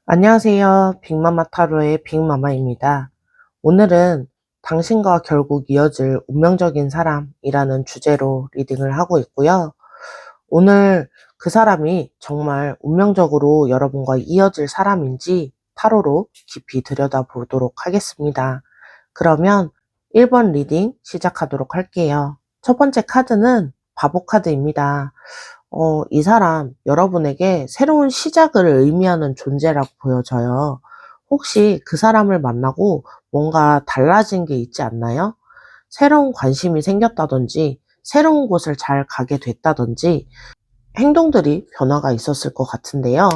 안녕하세요. 빅마마 타로의 빅마마입니다. 오늘은 당신과 결국 이어질 운명적인 사람이라는 주제로 리딩을 하고 있고요. 오늘 그 사람이 정말 운명적으로 여러분과 이어질 사람인지 타로로 깊이 들여다보도록 하겠습니다. 그러면 1번 리딩 시작하도록 할게요. 첫 번째 카드는 바보 카드입니다. 이 사람 여러분에게 새로운 시작을 의미하는 존재라고 보여져요. 혹시 그 사람을 만나고 뭔가 달라진 게 있지 않나요? 새로운 관심이 생겼다든지 새로운 곳을 잘 가게 됐다든지 행동들이 변화가 있었을 것 같은데요.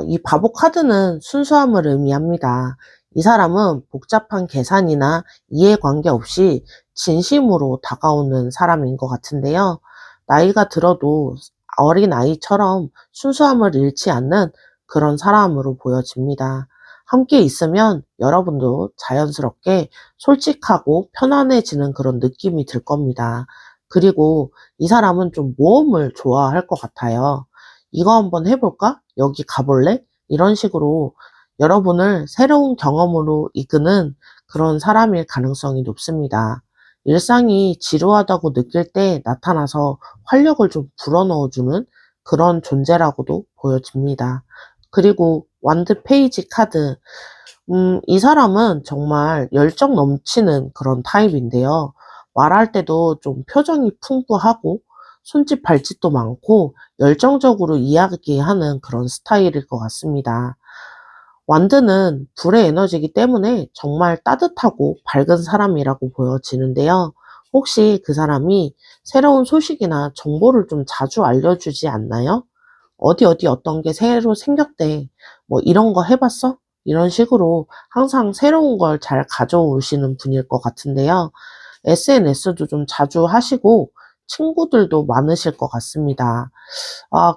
이 바보 카드는 순수함을 의미합니다. 이 사람은 복잡한 계산이나 이해관계 없이 진심으로 다가오는 사람인 것 같은데요. 나이가 들어도 어린아이처럼 순수함을 잃지 않는 그런 사람으로 보여집니다. 함께 있으면 여러분도 자연스럽게 솔직하고 편안해지는 그런 느낌이 들 겁니다. 그리고 이 사람은 좀 모험을 좋아할 것 같아요. 이거 한번 해볼까? 여기 가볼래? 이런 식으로 여러분을 새로운 경험으로 이끄는 그런 사람일 가능성이 높습니다. 일상이 지루하다고 느낄 때 나타나서 활력을 좀 불어넣어주는 그런 존재라고도 보여집니다. 그리고 완드 페이지 카드. 이 사람은 정말 열정 넘치는 그런 타입인데요. 말할 때도 좀 표정이 풍부하고 손짓 발짓도 많고 열정적으로 이야기하는 그런 스타일일 것 같습니다. 완드는 불의 에너지이기 때문에 정말 따뜻하고 밝은 사람이라고 보여지는데요. 혹시 그 사람이 새로운 소식이나 정보를 좀 자주 알려주지 않나요? 어디 어떤 게 새로 생겼대. 뭐 이런 거 해봤어? 이런 식으로 항상 새로운 걸 잘 가져오시는 분일 것 같은데요. SNS도 좀 자주 하시고 친구들도 많으실 것 같습니다.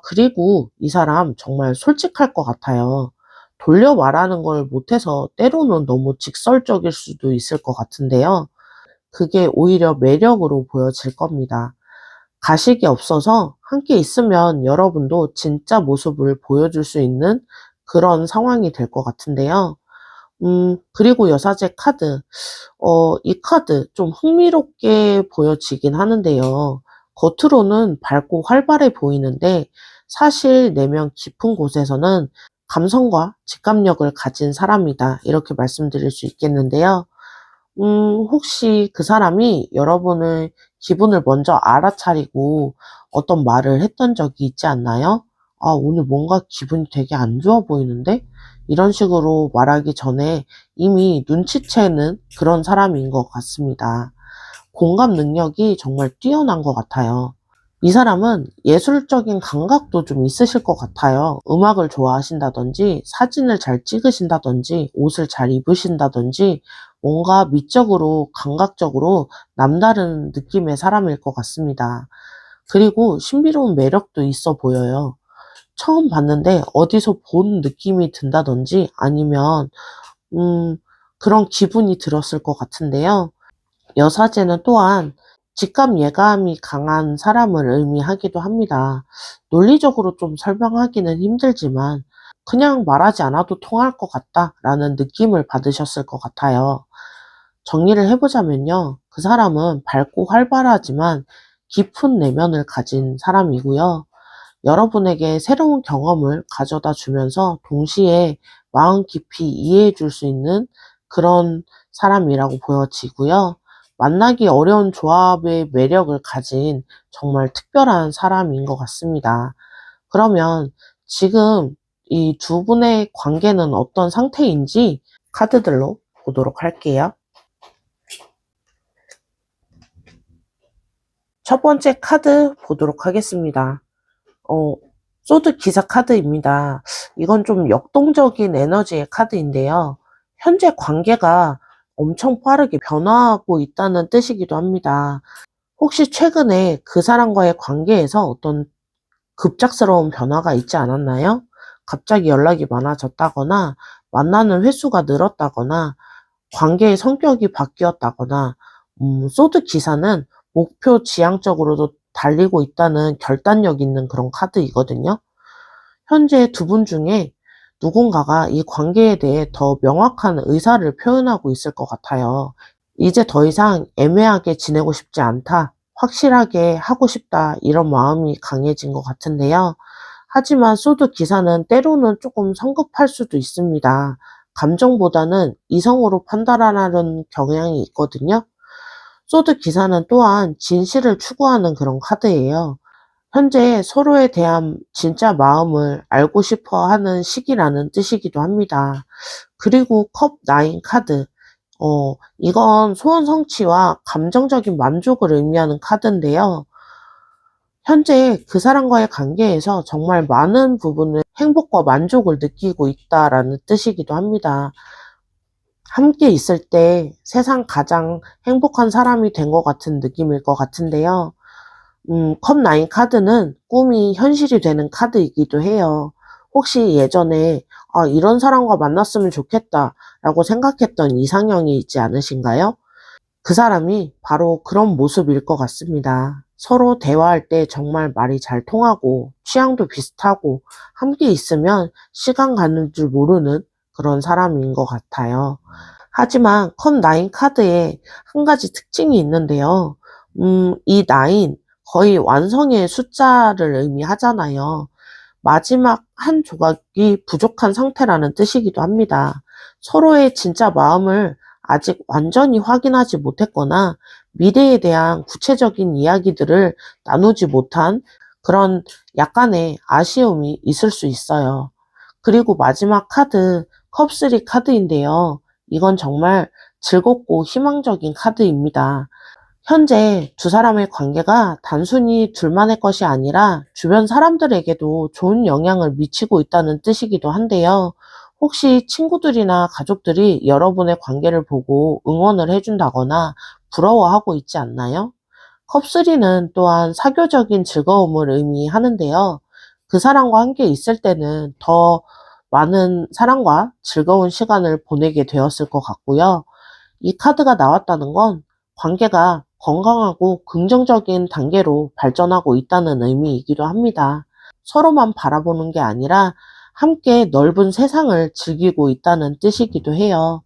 그리고 이 사람 정말 솔직할 것 같아요. 돌려 말하는 걸 못해서 때로는 너무 직설적일 수도 있을 것 같은데요. 그게 오히려 매력으로 보여질 겁니다. 가식이 없어서 함께 있으면 여러분도 진짜 모습을 보여줄 수 있는 그런 상황이 될 것 같은데요. 그리고 여사제 카드. 이 카드 좀 흥미롭게 보여지긴 하는데요. 겉으로는 밝고 활발해 보이는데 사실 내면 깊은 곳에서는 감성과 직감력을 가진 사람이다. 이렇게 말씀드릴 수 있겠는데요. 혹시 그 사람이 여러분의 기분을 먼저 알아차리고 어떤 말을 했던 적이 있지 않나요? 오늘 뭔가 기분이 되게 안 좋아 보이는데? 이런 식으로 말하기 전에 이미 눈치채는 그런 사람인 것 같습니다. 공감 능력이 정말 뛰어난 것 같아요. 이 사람은 예술적인 감각도 좀 있으실 것 같아요. 음악을 좋아하신다든지, 사진을 잘 찍으신다든지, 옷을 잘 입으신다든지, 뭔가 미적으로, 감각적으로 남다른 느낌의 사람일 것 같습니다. 그리고 신비로운 매력도 있어 보여요. 처음 봤는데 어디서 본 느낌이 든다든지 아니면 그런 기분이 들었을 것 같은데요. 여사제는 또한 직감 예감이 강한 사람을 의미하기도 합니다. 논리적으로 좀 설명하기는 힘들지만 그냥 말하지 않아도 통할 것 같다라는 느낌을 받으셨을 것 같아요. 정리를 해보자면요. 그 사람은 밝고 활발하지만 깊은 내면을 가진 사람이고요. 여러분에게 새로운 경험을 가져다 주면서 동시에 마음 깊이 이해해 줄 수 있는 그런 사람이라고 보여지고요. 만나기 어려운 조합의 매력을 가진 정말 특별한 사람인 것 같습니다. 그러면 지금 이 두 분의 관계는 어떤 상태인지 카드들로 보도록 할게요. 첫 번째 카드 보도록 하겠습니다. 어, 소드 기사 카드입니다. 이건 좀 역동적인 에너지의 카드인데요. 현재 관계가 엄청 빠르게 변화하고 있다는 뜻이기도 합니다. 혹시 최근에 그 사람과의 관계에서 어떤 급작스러운 변화가 있지 않았나요? 갑자기 연락이 많아졌다거나, 만나는 횟수가 늘었다거나, 관계의 성격이 바뀌었다거나, 소드 기사는 목표 지향적으로도 달리고 있다는 결단력 있는 그런 카드이거든요. 현재 두 분 중에 누군가가 이 관계에 대해 더 명확한 의사를 표현하고 있을 것 같아요. 이제 더 이상 애매하게 지내고 싶지 않다, 확실하게 하고 싶다, 이런 마음이 강해진 것 같은데요. 하지만 소드 기사는 때로는 조금 성급할 수도 있습니다. 감정보다는 이성으로 판단하는 경향이 있거든요. 소드 기사는 또한 진실을 추구하는 그런 카드예요. 현재 서로에 대한 진짜 마음을 알고 싶어 하는 시기라는 뜻이기도 합니다. 그리고 컵 9 카드. 이건 소원 성취와 감정적인 만족을 의미하는 카드인데요. 현재 그 사람과의 관계에서 정말 많은 부분을 행복과 만족을 느끼고 있다라는 뜻이기도 합니다. 함께 있을 때 세상 가장 행복한 사람이 된 것 같은 느낌일 것 같은데요. 컵9 카드는 꿈이 현실이 되는 카드이기도 해요. 혹시 예전에 이런 사람과 만났으면 좋겠다라고 생각했던 이상형이 있지 않으신가요? 그 사람이 바로 그런 모습일 것 같습니다. 서로 대화할 때 정말 말이 잘 통하고 취향도 비슷하고 함께 있으면 시간 가는 줄 모르는 그런 사람인 것 같아요. 하지만 컵9 카드에 한 가지 특징이 있는데요. 이 9, 거의 완성의 숫자를 의미하잖아요. 마지막 한 조각이 부족한 상태라는 뜻이기도 합니다. 서로의 진짜 마음을 아직 완전히 확인하지 못했거나 미래에 대한 구체적인 이야기들을 나누지 못한 그런 약간의 아쉬움이 있을 수 있어요. 그리고 마지막 카드, 컵3 카드인데요. 이건 정말 즐겁고 희망적인 카드입니다. 현재 두 사람의 관계가 단순히 둘만의 것이 아니라 주변 사람들에게도 좋은 영향을 미치고 있다는 뜻이기도 한데요. 혹시 친구들이나 가족들이 여러분의 관계를 보고 응원을 해준다거나 부러워하고 있지 않나요? 컵3는 또한 사교적인 즐거움을 의미하는데요. 그 사람과 함께 있을 때는 더 많은 사랑과 즐거운 시간을 보내게 되었을 것 같고요. 이 카드가 나왔다는 건 관계가 건강하고 긍정적인 단계로 발전하고 있다는 의미이기도 합니다. 서로만 바라보는 게 아니라 함께 넓은 세상을 즐기고 있다는 뜻이기도 해요.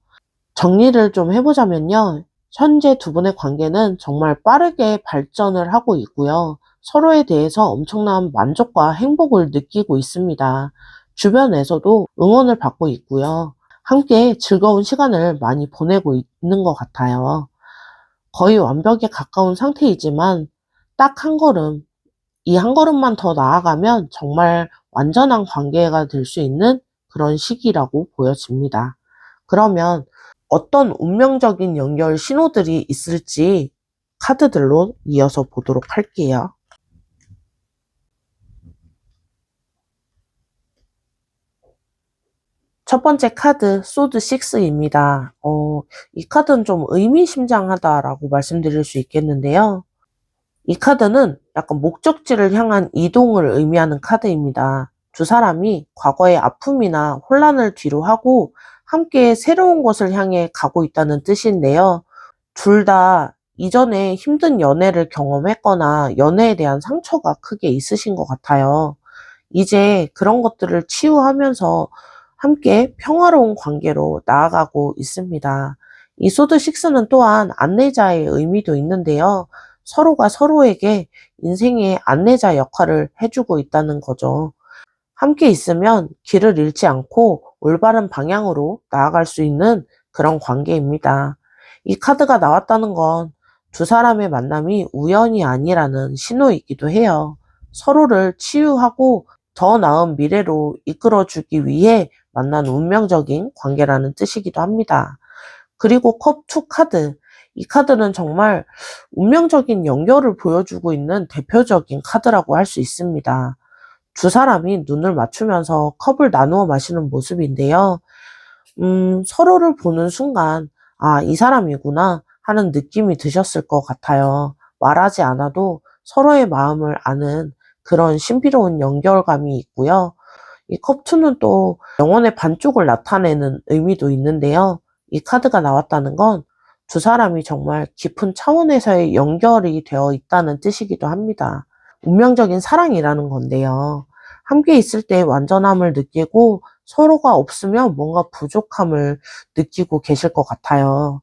정리를 좀 해보자면요. 현재 두 분의 관계는 정말 빠르게 발전을 하고 있고요. 서로에 대해서 엄청난 만족과 행복을 느끼고 있습니다. 주변에서도 응원을 받고 있고요. 함께 즐거운 시간을 많이 보내고 있는 것 같아요. 거의 완벽에 가까운 상태이지만 딱 한 걸음, 이 한 걸음만 더 나아가면 정말 완전한 관계가 될 수 있는 그런 시기라고 보여집니다. 그러면 어떤 운명적인 연결 신호들이 있을지 카드들로 이어서 보도록 할게요. 첫 번째 카드, 소드 6입니다. 이 카드는 좀 의미심장하다라고 말씀드릴 수 있겠는데요. 이 카드는 약간 목적지를 향한 이동을 의미하는 카드입니다. 두 사람이 과거의 아픔이나 혼란을 뒤로 하고 함께 새로운 곳을 향해 가고 있다는 뜻인데요. 둘 다 이전에 힘든 연애를 경험했거나 연애에 대한 상처가 크게 있으신 것 같아요. 이제 그런 것들을 치유하면서 함께 평화로운 관계로 나아가고 있습니다. 이 소드6는 또한 안내자의 의미도 있는데요. 서로가 서로에게 인생의 안내자 역할을 해주고 있다는 거죠. 함께 있으면 길을 잃지 않고 올바른 방향으로 나아갈 수 있는 그런 관계입니다. 이 카드가 나왔다는 건 두 사람의 만남이 우연이 아니라는 신호이기도 해요. 서로를 치유하고 더 나은 미래로 이끌어주기 위해 만난 운명적인 관계라는 뜻이기도 합니다. 그리고 컵2 카드. 이 카드는 정말 운명적인 연결을 보여주고 있는 대표적인 카드라고 할 수 있습니다. 두 사람이 눈을 맞추면서 컵을 나누어 마시는 모습인데요. 서로를 보는 순간, 아, 이 사람이구나 하는 느낌이 드셨을 것 같아요. 말하지 않아도 서로의 마음을 아는 그런 신비로운 연결감이 있고요. 이 컵2는 또 영혼의 반쪽을 나타내는 의미도 있는데요. 이 카드가 나왔다는 건 두 사람이 정말 깊은 차원에서의 연결이 되어 있다는 뜻이기도 합니다. 운명적인 사랑이라는 건데요. 함께 있을 때 완전함을 느끼고 서로가 없으면 뭔가 부족함을 느끼고 계실 것 같아요.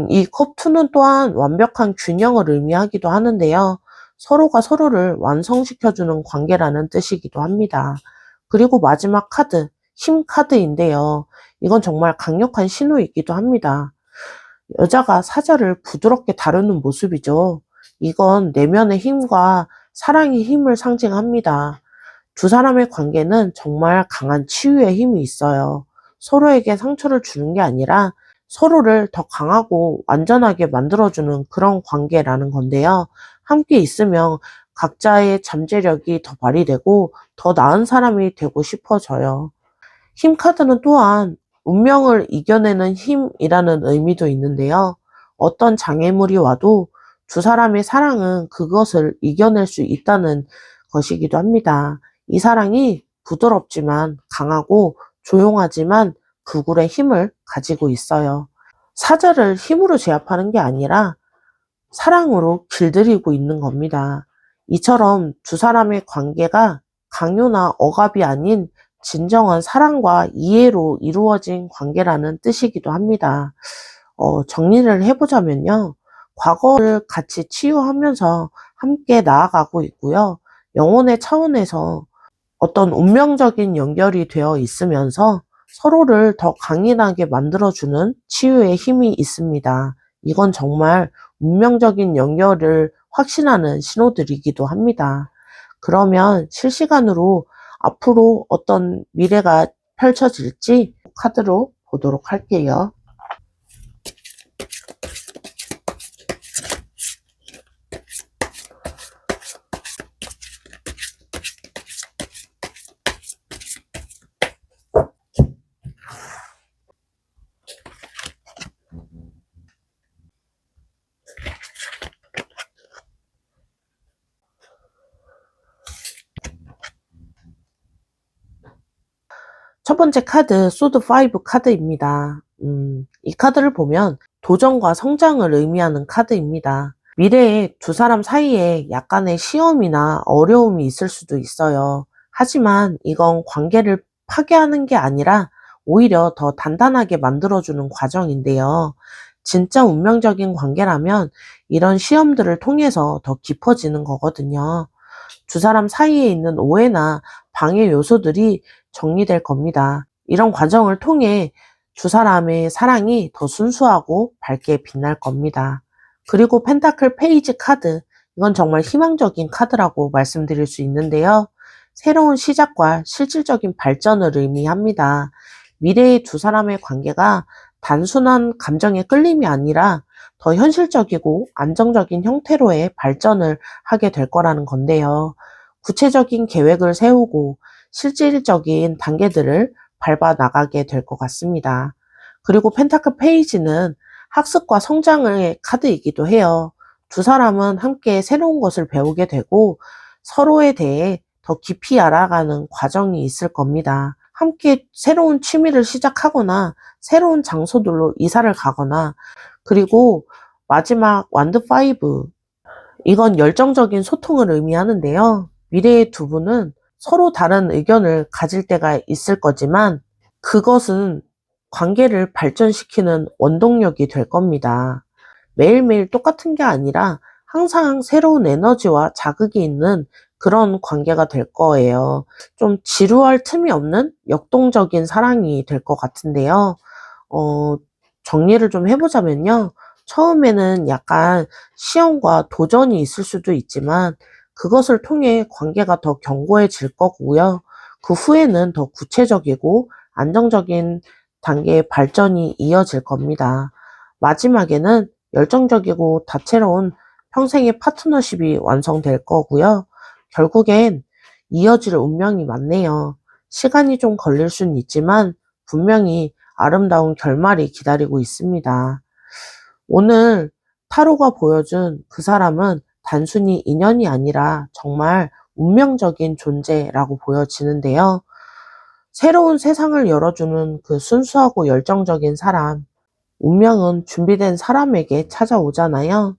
이 컵2는 또한 완벽한 균형을 의미하기도 하는데요. 서로가 서로를 완성시켜주는 관계라는 뜻이기도 합니다. 그리고 마지막 카드, 힘 카드인데요. 이건 정말 강력한 신호이기도 합니다. 여자가 사자를 부드럽게 다루는 모습이죠. 이건 내면의 힘과 사랑의 힘을 상징합니다. 두 사람의 관계는 정말 강한 치유의 힘이 있어요. 서로에게 상처를 주는 게 아니라 서로를 더 강하고 완전하게 만들어주는 그런 관계라는 건데요. 함께 있으면 각자의 잠재력이 더 발휘되고 더 나은 사람이 되고 싶어져요. 힘 카드는 또한 운명을 이겨내는 힘이라는 의미도 있는데요. 어떤 장애물이 와도 두 사람의 사랑은 그것을 이겨낼 수 있다는 것이기도 합니다. 이 사랑이 부드럽지만 강하고 조용하지만 불굴의 힘을 가지고 있어요. 사자를 힘으로 제압하는 게 아니라 사랑으로 길들이고 있는 겁니다. 이처럼 두 사람의 관계가 강요나 억압이 아닌 진정한 사랑과 이해로 이루어진 관계라는 뜻이기도 합니다. 정리를 해보자면요. 과거를 같이 치유하면서 함께 나아가고 있고요. 영혼의 차원에서 어떤 운명적인 연결이 되어 있으면서 서로를 더 강인하게 만들어주는 치유의 힘이 있습니다. 이건 정말 운명적인 연결을 확신하는 신호들이기도 합니다. 그러면 실시간으로 앞으로 어떤 미래가 펼쳐질지 카드로 보도록 할게요. 첫 번째 카드, 소드5 카드입니다. 이 카드를 보면 도전과 성장을 의미하는 카드입니다. 미래에 두 사람 사이에 약간의 시험이나 어려움이 있을 수도 있어요. 하지만 이건 관계를 파괴하는 게 아니라 오히려 더 단단하게 만들어주는 과정인데요. 진짜 운명적인 관계라면 이런 시험들을 통해서 더 깊어지는 거거든요. 두 사람 사이에 있는 오해나 방해 요소들이 정리될 겁니다. 이런 과정을 통해 두 사람의 사랑이 더 순수하고 밝게 빛날 겁니다. 그리고 펜타클 페이지 카드. 이건 정말 희망적인 카드라고 말씀드릴 수 있는데요. 새로운 시작과 실질적인 발전을 의미합니다. 미래의 두 사람의 관계가 단순한 감정의 끌림이 아니라 더 현실적이고 안정적인 형태로의 발전을 하게 될 거라는 건데요. 구체적인 계획을 세우고 실질적인 단계들을 밟아 나가게 될 것 같습니다. 그리고 펜타클 페이지는 학습과 성장의 카드이기도 해요. 두 사람은 함께 새로운 것을 배우게 되고 서로에 대해 더 깊이 알아가는 과정이 있을 겁니다. 함께 새로운 취미를 시작하거나 새로운 장소들로 이사를 가거나 그리고 마지막 완드 5. 이건 열정적인 소통을 의미하는데요. 미래의 두 분은 서로 다른 의견을 가질 때가 있을 거지만 그것은 관계를 발전시키는 원동력이 될 겁니다. 매일매일 똑같은 게 아니라 항상 새로운 에너지와 자극이 있는 그런 관계가 될 거예요. 좀 지루할 틈이 없는 역동적인 사랑이 될 것 같은데요. 어, 정리를 좀 해보자면요. 처음에는 약간 시험과 도전이 있을 수도 있지만 그것을 통해 관계가 더 견고해질 거고요. 그 후에는 더 구체적이고 안정적인 단계의 발전이 이어질 겁니다. 마지막에는 열정적이고 다채로운 평생의 파트너십이 완성될 거고요. 결국엔 이어질 운명이 많네요. 시간이 좀 걸릴 수는 있지만 분명히 아름다운 결말이 기다리고 있습니다. 오늘 타로가 보여준 그 사람은 단순히 인연이 아니라 정말 운명적인 존재라고 보여지는데요. 새로운 세상을 열어주는 그 순수하고 열정적인 사람, 운명은 준비된 사람에게 찾아오잖아요.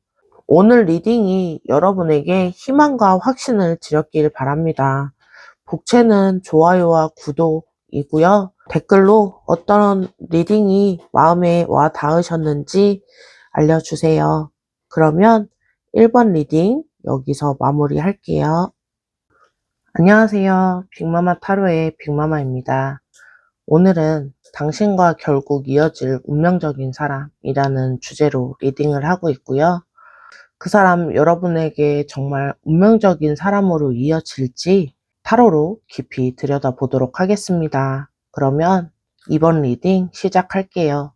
오늘 리딩이 여러분에게 희망과 확신을 드렸길 바랍니다. 복채는 좋아요와 구독이고요. 댓글로 어떤 리딩이 마음에 와 닿으셨는지 알려주세요. 그러면 1번 리딩 여기서 마무리할게요. 안녕하세요. 빅마마 타로의 빅마마입니다. 오늘은 당신과 결국 이어질 운명적인 사람이라는 주제로 리딩을 하고 있고요. 그 사람 여러분에게 정말 운명적인 사람으로 이어질지 타로로 깊이 들여다보도록 하겠습니다. 그러면 이번 리딩 시작할게요.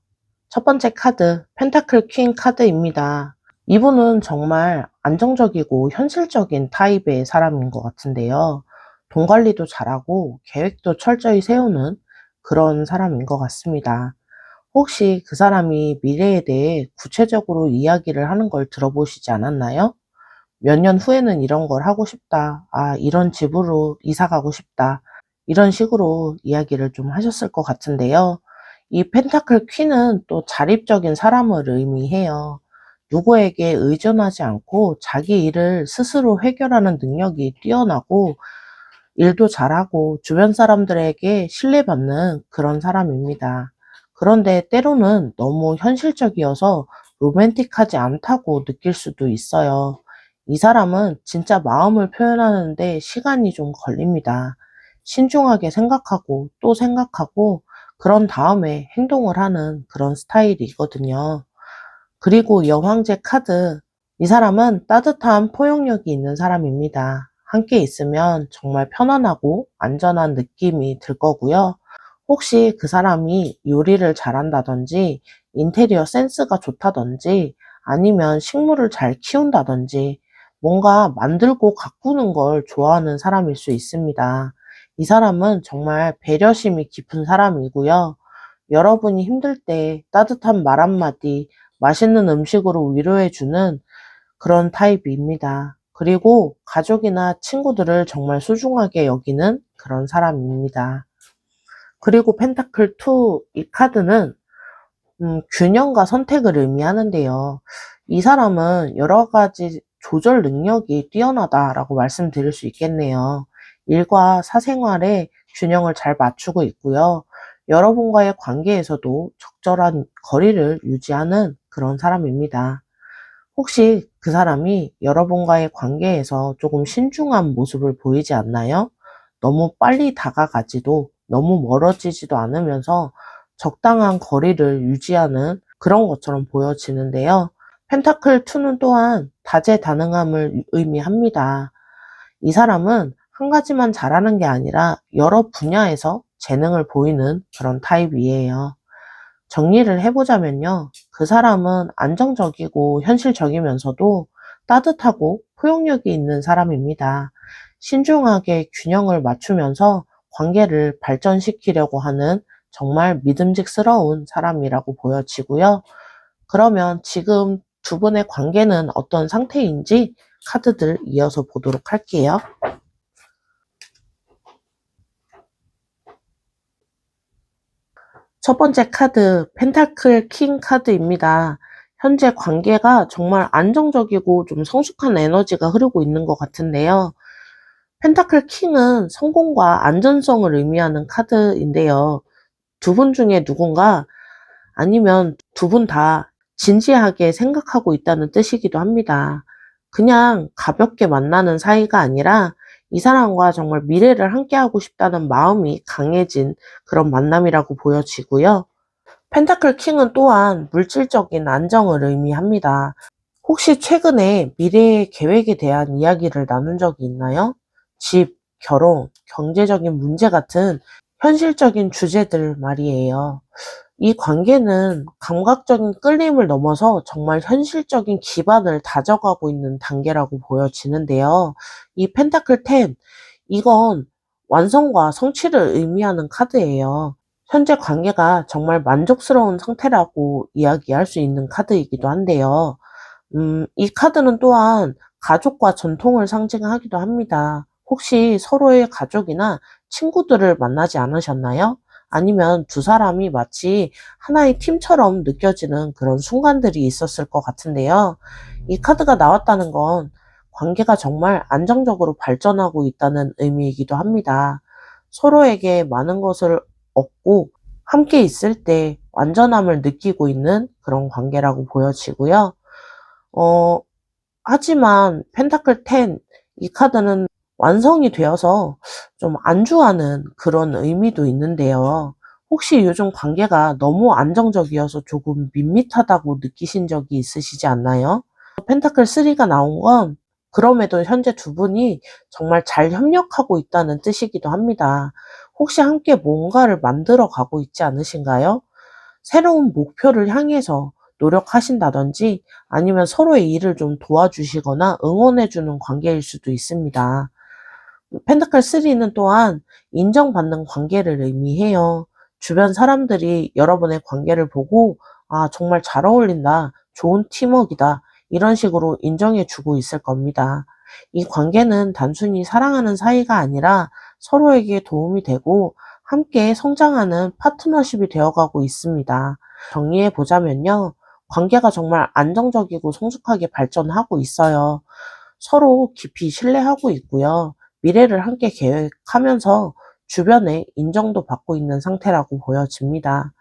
첫 번째 카드, 펜타클 퀸 카드입니다. 이분은 정말 안정적이고 현실적인 타입의 사람인 것 같은데요. 돈 관리도 잘하고 계획도 철저히 세우는 그런 사람인 것 같습니다. 혹시 그 사람이 미래에 대해 구체적으로 이야기를 하는 걸 들어보시지 않았나요? 몇 년 후에는 이런 걸 하고 싶다. 아, 이런 집으로 이사 가고 싶다. 이런 식으로 이야기를 좀 하셨을 것 같은데요. 이 펜타클 퀸은 또 자립적인 사람을 의미해요. 누구에게 의존하지 않고 자기 일을 스스로 해결하는 능력이 뛰어나고 일도 잘하고 주변 사람들에게 신뢰받는 그런 사람입니다. 그런데 때로는 너무 현실적이어서 로맨틱하지 않다고 느낄 수도 있어요. 이 사람은 진짜 마음을 표현하는데 시간이 좀 걸립니다. 신중하게 생각하고 또 생각하고 그런 다음에 행동을 하는 그런 스타일이거든요. 그리고 여왕제 카드. 이 사람은 따뜻한 포용력이 있는 사람입니다. 함께 있으면 정말 편안하고 안전한 느낌이 들 거고요. 혹시 그 사람이 요리를 잘한다든지 인테리어 센스가 좋다든지 아니면 식물을 잘 키운다든지 뭔가 만들고 가꾸는 걸 좋아하는 사람일 수 있습니다. 이 사람은 정말 배려심이 깊은 사람이고요. 여러분이 힘들 때 따뜻한 말 한마디, 맛있는 음식으로 위로해주는 그런 타입입니다. 그리고 가족이나 친구들을 정말 소중하게 여기는 그런 사람입니다. 그리고 펜타클 2, 이 카드는 균형과 선택을 의미하는데요. 이 사람은 여러 가지 조절 능력이 뛰어나다라고 말씀드릴 수 있겠네요. 일과 사생활에 균형을 잘 맞추고 있고요. 여러분과의 관계에서도 적절한 거리를 유지하는 그런 사람입니다. 혹시 그 사람이 여러분과의 관계에서 조금 신중한 모습을 보이지 않나요? 너무 빨리 다가가지도 너무 멀어지지도 않으면서 적당한 거리를 유지하는 그런 것처럼 보여지는데요. 펜타클 2는 또한 다재다능함을 의미합니다. 이 사람은 한 가지만 잘하는 게 아니라 여러 분야에서 재능을 보이는 그런 타입이에요. 정리를 해보자면요. 그 사람은 안정적이고 현실적이면서도 따뜻하고 포용력이 있는 사람입니다. 신중하게 균형을 맞추면서 관계를 발전시키려고 하는 정말 믿음직스러운 사람이라고 보여지고요. 그러면 지금 두 분의 관계는 어떤 상태인지 카드들 이어서 보도록 할게요. 첫 번째 카드, 펜타클 킹 카드입니다. 현재 관계가 정말 안정적이고 좀 성숙한 에너지가 흐르고 있는 것 같은데요. 펜타클 킹은 성공과 안전성을 의미하는 카드인데요. 두 분 중에 누군가 아니면 두 분 다 진지하게 생각하고 있다는 뜻이기도 합니다. 그냥 가볍게 만나는 사이가 아니라 이 사람과 정말 미래를 함께하고 싶다는 마음이 강해진 그런 만남이라고 보여지고요. 펜타클 킹은 또한 물질적인 안정을 의미합니다. 혹시 최근에 미래의 계획에 대한 이야기를 나눈 적이 있나요? 집, 결혼, 경제적인 문제 같은 현실적인 주제들 말이에요. 이 관계는 감각적인 끌림을 넘어서 정말 현실적인 기반을 다져가고 있는 단계라고 보여지는데요. 이 펜타클 10, 이건 완성과 성취를 의미하는 카드예요. 현재 관계가 정말 만족스러운 상태라고 이야기할 수 있는 카드이기도 한데요. 이 카드는 또한 가족과 전통을 상징하기도 합니다. 혹시 서로의 가족이나 친구들을 만나지 않으셨나요? 아니면 두 사람이 마치 하나의 팀처럼 느껴지는 그런 순간들이 있었을 것 같은데요. 이 카드가 나왔다는 건 관계가 정말 안정적으로 발전하고 있다는 의미이기도 합니다. 서로에게 많은 것을 얻고 함께 있을 때 완전함을 느끼고 있는 그런 관계라고 보여지고요. 어, 하지만 펜타클 10, 이 카드는 완성이 되어서 좀 안주하는 그런 의미도 있는데요. 혹시 요즘 관계가 너무 안정적이어서 조금 밋밋하다고 느끼신 적이 있으시지 않나요? 펜타클 3가 나온 건 그럼에도 현재 두 분이 정말 잘 협력하고 있다는 뜻이기도 합니다. 혹시 함께 뭔가를 만들어 가고 있지 않으신가요? 새로운 목표를 향해서 노력하신다든지 아니면 서로의 일을 좀 도와주시거나 응원해주는 관계일 수도 있습니다. 펜타클 3는 또한 인정받는 관계를 의미해요. 주변 사람들이 여러분의 관계를 보고 아, 정말 잘 어울린다. 좋은 팀워크이다. 이런 식으로 인정해주고 있을 겁니다. 이 관계는 단순히 사랑하는 사이가 아니라 서로에게 도움이 되고 함께 성장하는 파트너십이 되어가고 있습니다. 정리해 보자면요. 관계가 정말 안정적이고 성숙하게 발전하고 있어요. 서로 깊이 신뢰하고 있고요. 미래를 함께 계획하면서 주변에 인정도 받고 있는 상태라고 보여집니다.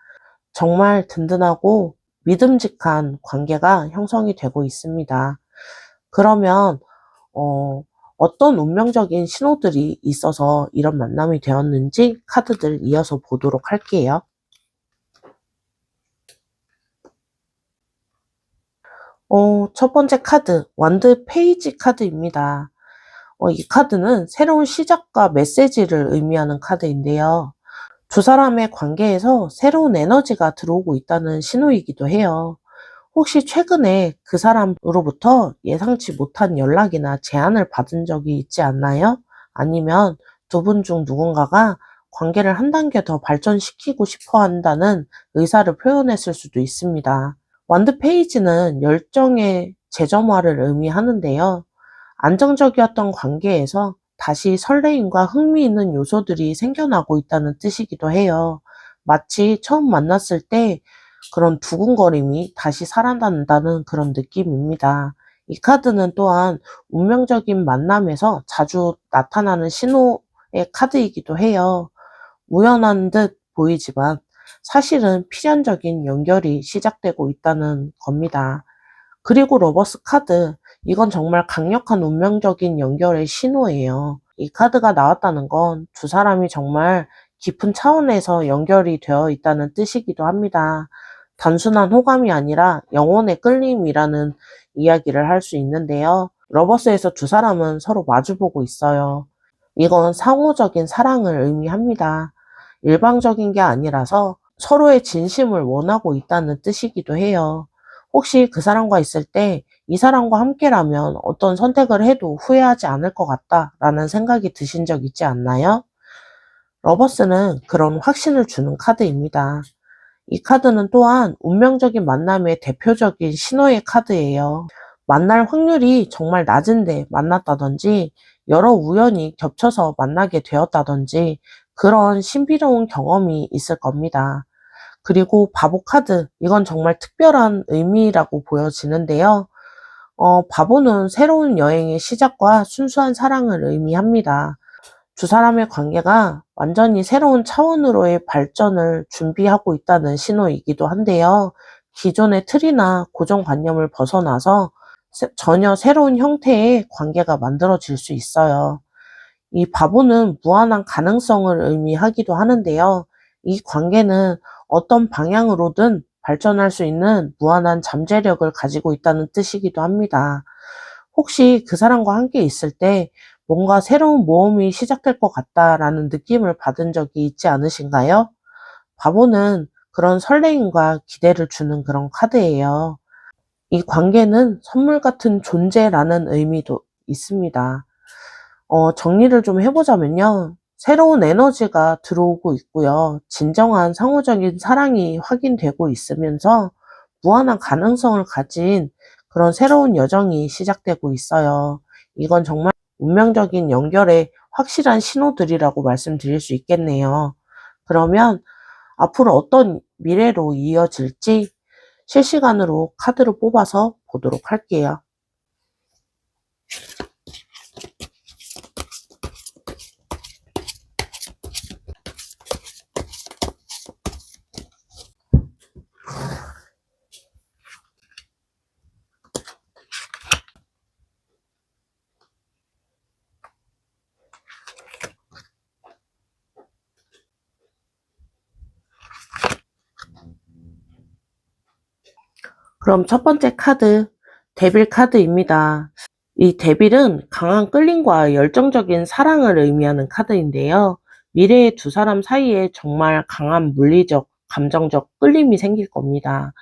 정말 든든하고 믿음직한 관계가 형성이 되고 있습니다. 그러면 어떤 운명적인 신호들이 있어서 이런 만남이 되었는지 카드들 이어서 보도록 할게요. 첫 번째 카드, 완드 페이지 카드입니다. 이 카드는 새로운 시작과 메시지를 의미하는 카드인데요. 두 사람의 관계에서 새로운 에너지가 들어오고 있다는 신호이기도 해요. 혹시 최근에 그 사람으로부터 예상치 못한 연락이나 제안을 받은 적이 있지 않나요? 아니면 두 분 중 누군가가 관계를 한 단계 더 발전시키고 싶어 한다는 의사를 표현했을 수도 있습니다. 완드 페이지는 열정의 재점화를 의미하는데요. 안정적이었던 관계에서 다시 설레임과 흥미 있는 요소들이 생겨나고 있다는 뜻이기도 해요. 마치 처음 만났을 때 그런 두근거림이 다시 살아난다는 그런 느낌입니다. 이 카드는 또한 운명적인 만남에서 자주 나타나는 신호의 카드이기도 해요. 우연한 듯 보이지만 사실은 필연적인 연결이 시작되고 있다는 겁니다. 그리고 러버스 카드, 이건 정말 강력한 운명적인 연결의 신호예요. 이 카드가 나왔다는 건 두 사람이 정말 깊은 차원에서 연결이 되어 있다는 뜻이기도 합니다. 단순한 호감이 아니라 영혼의 끌림이라는 이야기를 할 수 있는데요. 러버스에서 두 사람은 서로 마주보고 있어요. 이건 상호적인 사랑을 의미합니다. 일방적인 게 아니라서 서로의 진심을 원하고 있다는 뜻이기도 해요. 혹시 그 사람과 있을 때 이 사람과 함께라면 어떤 선택을 해도 후회하지 않을 것 같다라는 생각이 드신 적 있지 않나요? 러버스는 그런 확신을 주는 카드입니다. 이 카드는 또한 운명적인 만남의 대표적인 신호의 카드예요. 만날 확률이 정말 낮은데 만났다든지 여러 우연이 겹쳐서 만나게 되었다든지 그런 신비로운 경험이 있을 겁니다. 그리고 바보 카드, 이건 정말 특별한 의미라고 보여지는데요. 바보는 새로운 여행의 시작과 순수한 사랑을 의미합니다. 두 사람의 관계가 완전히 새로운 차원으로의 발전을 준비하고 있다는 신호이기도 한데요. 기존의 틀이나 고정관념을 벗어나서 전혀 새로운 형태의 관계가 만들어질 수 있어요. 이 바보는 무한한 가능성을 의미하기도 하는데요. 이 관계는 어떤 방향으로든 발전할 수 있는 무한한 잠재력을 가지고 있다는 뜻이기도 합니다. 혹시 그 사람과 함께 있을 때 뭔가 새로운 모험이 시작될 것 같다라는 느낌을 받은 적이 있지 않으신가요? 바보는 그런 설레임과 기대를 주는 그런 카드예요. 이 관계는 선물 같은 존재라는 의미도 있습니다. 정리를 좀 해보자면요. 새로운 에너지가 들어오고 있고요. 진정한 상호적인 사랑이 확인되고 있으면서 무한한 가능성을 가진 그런 새로운 여정이 시작되고 있어요. 이건 정말 운명적인 연결의 확실한 신호들이라고 말씀드릴 수 있겠네요. 그러면 앞으로 어떤 미래로 이어질지 실시간으로 카드를 뽑아서 보도록 할게요. 그럼 첫 번째 카드, 데빌 카드입니다. 이 데빌은 강한 끌림과 열정적인 사랑을 의미하는 카드인데요. 미래의 두 사람 사이에 정말 강한 물리적, 감정적 끌림이 생길 겁니다.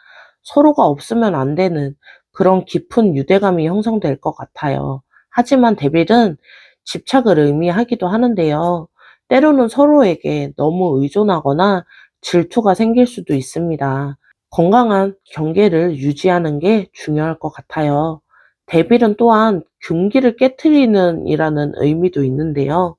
서로가 없으면 안 되는 그런 깊은 유대감이 형성될 것 같아요. 하지만 데빌은 집착을 의미하기도 하는데요. 때로는 서로에게 너무 의존하거나 질투가 생길 수도 있습니다. 건강한 경계를 유지하는 게 중요할 것 같아요. 데빌은 또한 균기를 깨트리는 이라는 의미도 있는데요.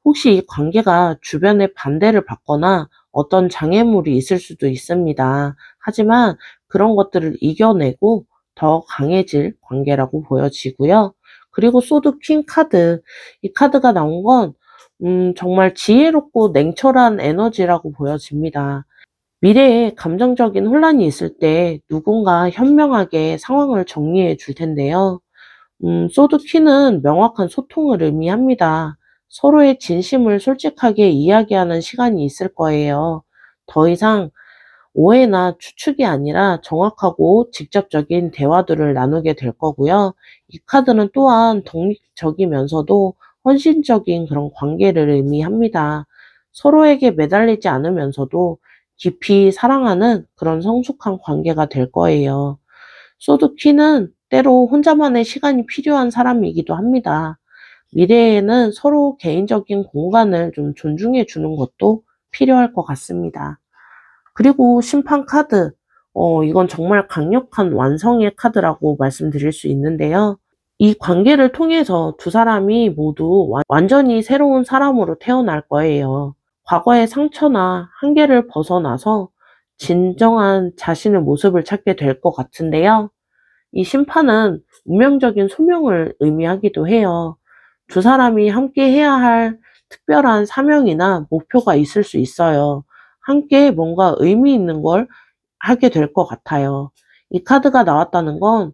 혹시 이 관계가 주변의 반대를 받거나 어떤 장애물이 있을 수도 있습니다. 하지만 그런 것들을 이겨내고 더 강해질 관계라고 보여지고요. 그리고 소드 퀸 카드, 이 카드가 나온 건 정말 지혜롭고 냉철한 에너지라고 보여집니다. 미래에 감정적인 혼란이 있을 때 누군가 현명하게 상황을 정리해 줄 텐데요. 소드 퀸은 명확한 소통을 의미합니다. 서로의 진심을 솔직하게 이야기하는 시간이 있을 거예요. 더 이상 오해나 추측이 아니라 정확하고 직접적인 대화들을 나누게 될 거고요. 이 카드는 또한 독립적이면서도 헌신적인 그런 관계를 의미합니다. 서로에게 매달리지 않으면서도 깊이 사랑하는 그런 성숙한 관계가 될 거예요. 소드키는 때로 혼자만의 시간이 필요한 사람이기도 합니다. 미래에는 서로 개인적인 공간을 좀 존중해 주는 것도 필요할 것 같습니다. 그리고 심판 카드, 이건 정말 강력한 완성의 카드라고 말씀드릴 수 있는데요. 이 관계를 통해서 두 사람이 모두 완전히 새로운 사람으로 태어날 거예요. 과거의 상처나 한계를 벗어나서 진정한 자신의 모습을 찾게 될 것 같은데요. 이 심판은 운명적인 소명을 의미하기도 해요. 두 사람이 함께 해야 할 특별한 사명이나 목표가 있을 수 있어요. 함께 뭔가 의미 있는 걸 하게 될 것 같아요. 이 카드가 나왔다는 건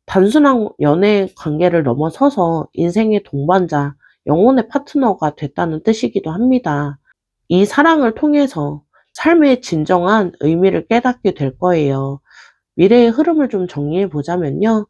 단순한 연애 관계를 넘어서서 인생의 동반자, 영혼의 파트너가 됐다는 뜻이기도 합니다. 이 사랑을 통해서 삶의 진정한 의미를 깨닫게 될 거예요. 미래의 흐름을 좀 정리해 보자면요.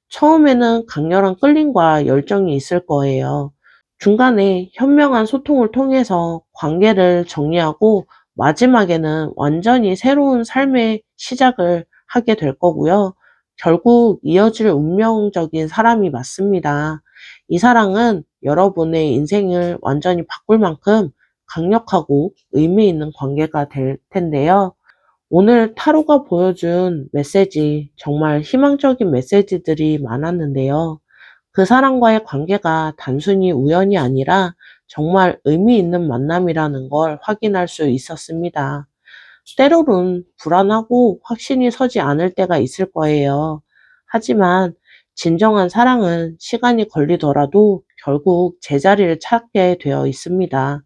처음에는 강렬한 끌림과 열정이 있을 거예요. 중간에 현명한 소통을 통해서 관계를 정리하고 마지막에는 완전히 새로운 삶의 시작을 하게 될 거고요. 결국 이어질 운명적인 사람이 맞습니다. 이 사랑은 여러분의 인생을 완전히 바꿀 만큼 강력하고 의미 있는 관계가 될 텐데요. 오늘 타로가 보여준 메시지, 정말 희망적인 메시지들이 많았는데요. 그 사람과의 관계가 단순히 우연이 아니라 정말 의미 있는 만남이라는 걸 확인할 수 있었습니다. 때로는 불안하고 확신이 서지 않을 때가 있을 거예요. 하지만 진정한 사랑은 시간이 걸리더라도 결국 제자리를 찾게 되어 있습니다.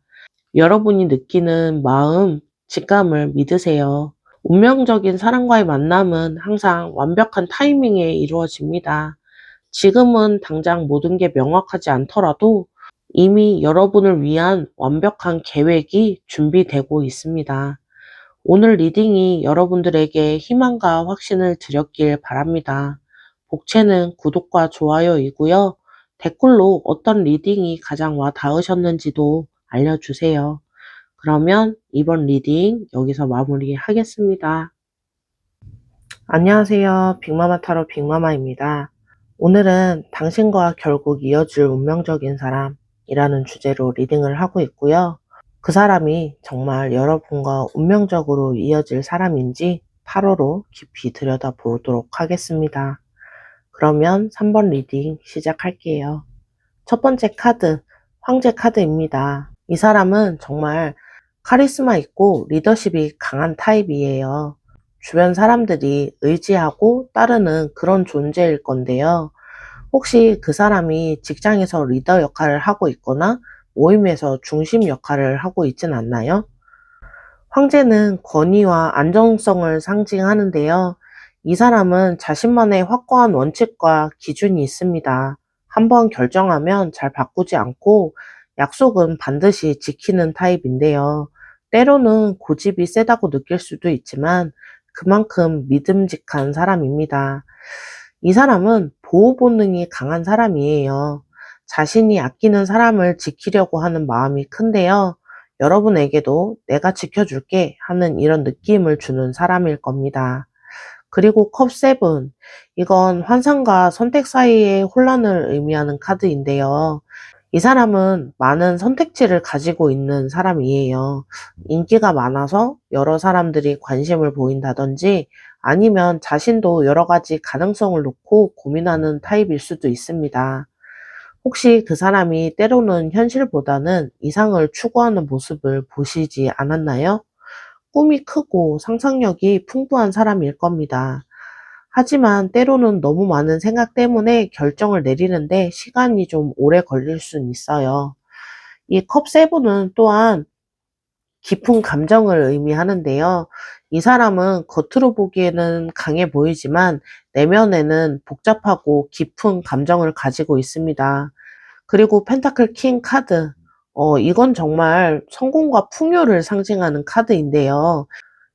여러분이 느끼는 마음, 직감을 믿으세요. 운명적인 사람과의 만남은 항상 완벽한 타이밍에 이루어집니다. 지금은 당장 모든 게 명확하지 않더라도 이미 여러분을 위한 완벽한 계획이 준비되고 있습니다. 오늘 리딩이 여러분들에게 희망과 확신을 드렸길 바랍니다. 복채는 구독과 좋아요이고요. 댓글로 어떤 리딩이 가장 와 닿으셨는지도 알려주세요. 그러면 이번 리딩 여기서 마무리하겠습니다. 안녕하세요. 빅마마 타로 빅마마입니다. 오늘은 당신과 결국 이어질 운명적인 사람이라는 주제로 리딩을 하고 있고요. 그 사람이 정말 여러분과 운명적으로 이어질 사람인지 타로로 깊이 들여다보도록 하겠습니다. 그러면 3번 리딩 시작할게요. 첫 번째 카드, 황제 카드입니다. 이 사람은 정말 카리스마 있고 리더십이 강한 타입이에요. 주변 사람들이 의지하고 따르는 그런 존재일 건데요. 혹시 그 사람이 직장에서 리더 역할을 하고 있거나 모임에서 중심 역할을 하고 있진 않나요? 황제는 권위와 안정성을 상징하는데요. 이 사람은 자신만의 확고한 원칙과 기준이 있습니다. 한번 결정하면 잘 바꾸지 않고 약속은 반드시 지키는 타입인데요. 때로는 고집이 세다고 느낄 수도 있지만 그만큼 믿음직한 사람입니다. 이 사람은 보호 본능이 강한 사람이에요. 자신이 아끼는 사람을 지키려고 하는 마음이 큰데요. 여러분에게도 내가 지켜줄게 하는 이런 느낌을 주는 사람일 겁니다. 그리고 컵 세븐, 이건 환상과 선택 사이의 혼란을 의미하는 카드인데요. 이 사람은 많은 선택지를 가지고 있는 사람이에요. 인기가 많아서 여러 사람들이 관심을 보인다든지 아니면 자신도 여러 가지 가능성을 놓고 고민하는 타입일 수도 있습니다. 혹시 그 사람이 때로는 현실보다는 이상을 추구하는 모습을 보시지 않았나요? 꿈이 크고 상상력이 풍부한 사람일 겁니다. 하지만 때로는 너무 많은 생각 때문에 결정을 내리는데 시간이 좀 오래 걸릴 수는 있어요. 이 컵 세븐은 또한 깊은 감정을 의미하는데요. 이 사람은 겉으로 보기에는 강해 보이지만 내면에는 복잡하고 깊은 감정을 가지고 있습니다. 그리고 펜타클 킹 카드. 이건 정말 성공과 풍요를 상징하는 카드인데요.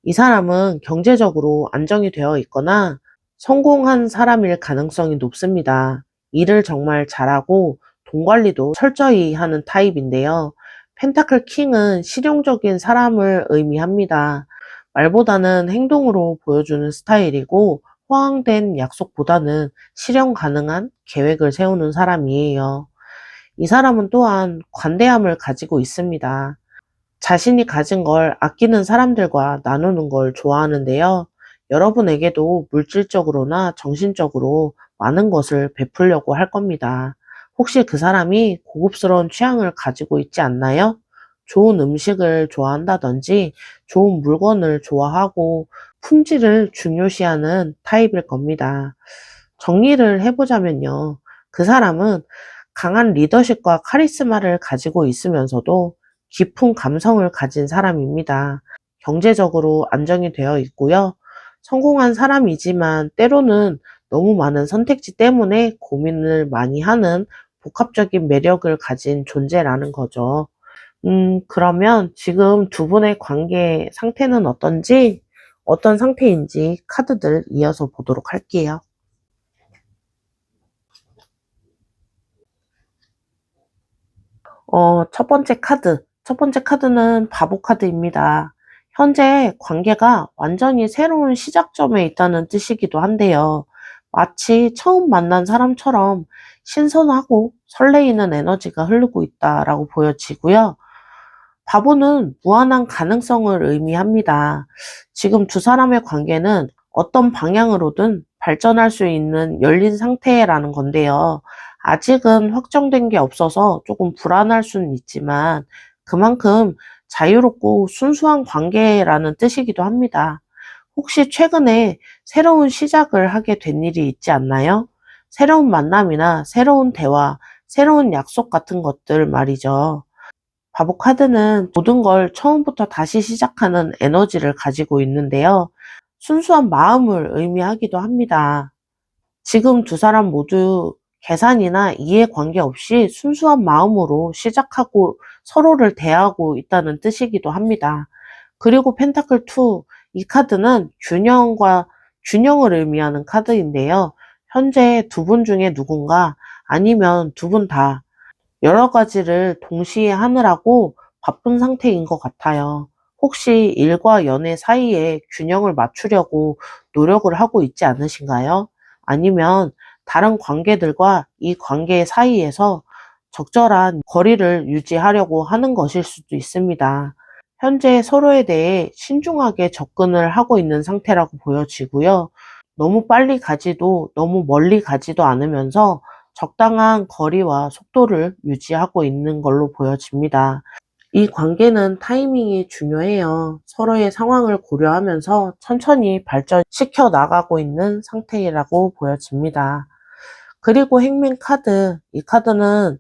이 사람은 경제적으로 안정이 되어 있거나 성공한 사람일 가능성이 높습니다. 일을 정말 잘하고 돈 관리도 철저히 하는 타입인데요. 펜타클 킹은 실용적인 사람을 의미합니다. 말보다는 행동으로 보여주는 스타일이고 허황된 약속보다는 실현 가능한 계획을 세우는 사람이에요. 이 사람은 또한 관대함을 가지고 있습니다. 자신이 가진 걸 아끼는 사람들과 나누는 걸 좋아하는데요. 여러분에게도 물질적으로나 정신적으로 많은 것을 베풀려고 할 겁니다. 혹시 그 사람이 고급스러운 취향을 가지고 있지 않나요? 좋은 음식을 좋아한다든지 좋은 물건을 좋아하고 품질을 중요시하는 타입일 겁니다. 정리를 해보자면요. 그 사람은 강한 리더십과 카리스마를 가지고 있으면서도 깊은 감성을 가진 사람입니다. 경제적으로 안정이 되어 있고요. 성공한 사람이지만 때로는 너무 많은 선택지 때문에 고민을 많이 하는 복합적인 매력을 가진 존재라는 거죠. 그러면 지금 두 분의 관계 상태는 어떤지, 어떤 상태인지 카드들 이어서 보도록 할게요. 첫 번째 카드. 첫 번째 카드는 바보 카드입니다. 현재 관계가 완전히 새로운 시작점에 있다는 뜻이기도 한데요. 마치 처음 만난 사람처럼 신선하고 설레이는 에너지가 흐르고 있다라고 보여지고요. 바보는 무한한 가능성을 의미합니다. 지금 두 사람의 관계는 어떤 방향으로든 발전할 수 있는 열린 상태라는 건데요. 아직은 확정된 게 없어서 조금 불안할 수는 있지만 그만큼 자유롭고 순수한 관계라는 뜻이기도 합니다. 혹시 최근에 새로운 시작을 하게 된 일이 있지 않나요? 새로운 만남이나 새로운 대화, 새로운 약속 같은 것들 말이죠. 바보 카드는 모든 걸 처음부터 다시 시작하는 에너지를 가지고 있는데요. 순수한 마음을 의미하기도 합니다. 지금 두 사람 모두 계산이나 이해 관계없이 순수한 마음으로 시작하고 서로를 대하고 있다는 뜻이기도 합니다. 그리고 펜타클 2, 이 카드는 균형을 의미하는 카드인데요. 현재 두 분 중에 누군가 아니면 두 분 다 여러 가지를 동시에 하느라고 바쁜 상태인 것 같아요. 혹시 일과 연애 사이에 균형을 맞추려고 노력을 하고 있지 않으신가요? 아니면 다른 관계들과 이 관계 사이에서 적절한 거리를 유지하려고 하는 것일 수도 있습니다. 현재 서로에 대해 신중하게 접근을 하고 있는 상태라고 보여지고요. 너무 빨리 가지도 너무 멀리 가지도 않으면서 적당한 거리와 속도를 유지하고 있는 걸로 보여집니다. 이 관계는 타이밍이 중요해요. 서로의 상황을 고려하면서 천천히 발전시켜 나가고 있는 상태라고 보여집니다. 그리고 행맨 카드, 이 카드는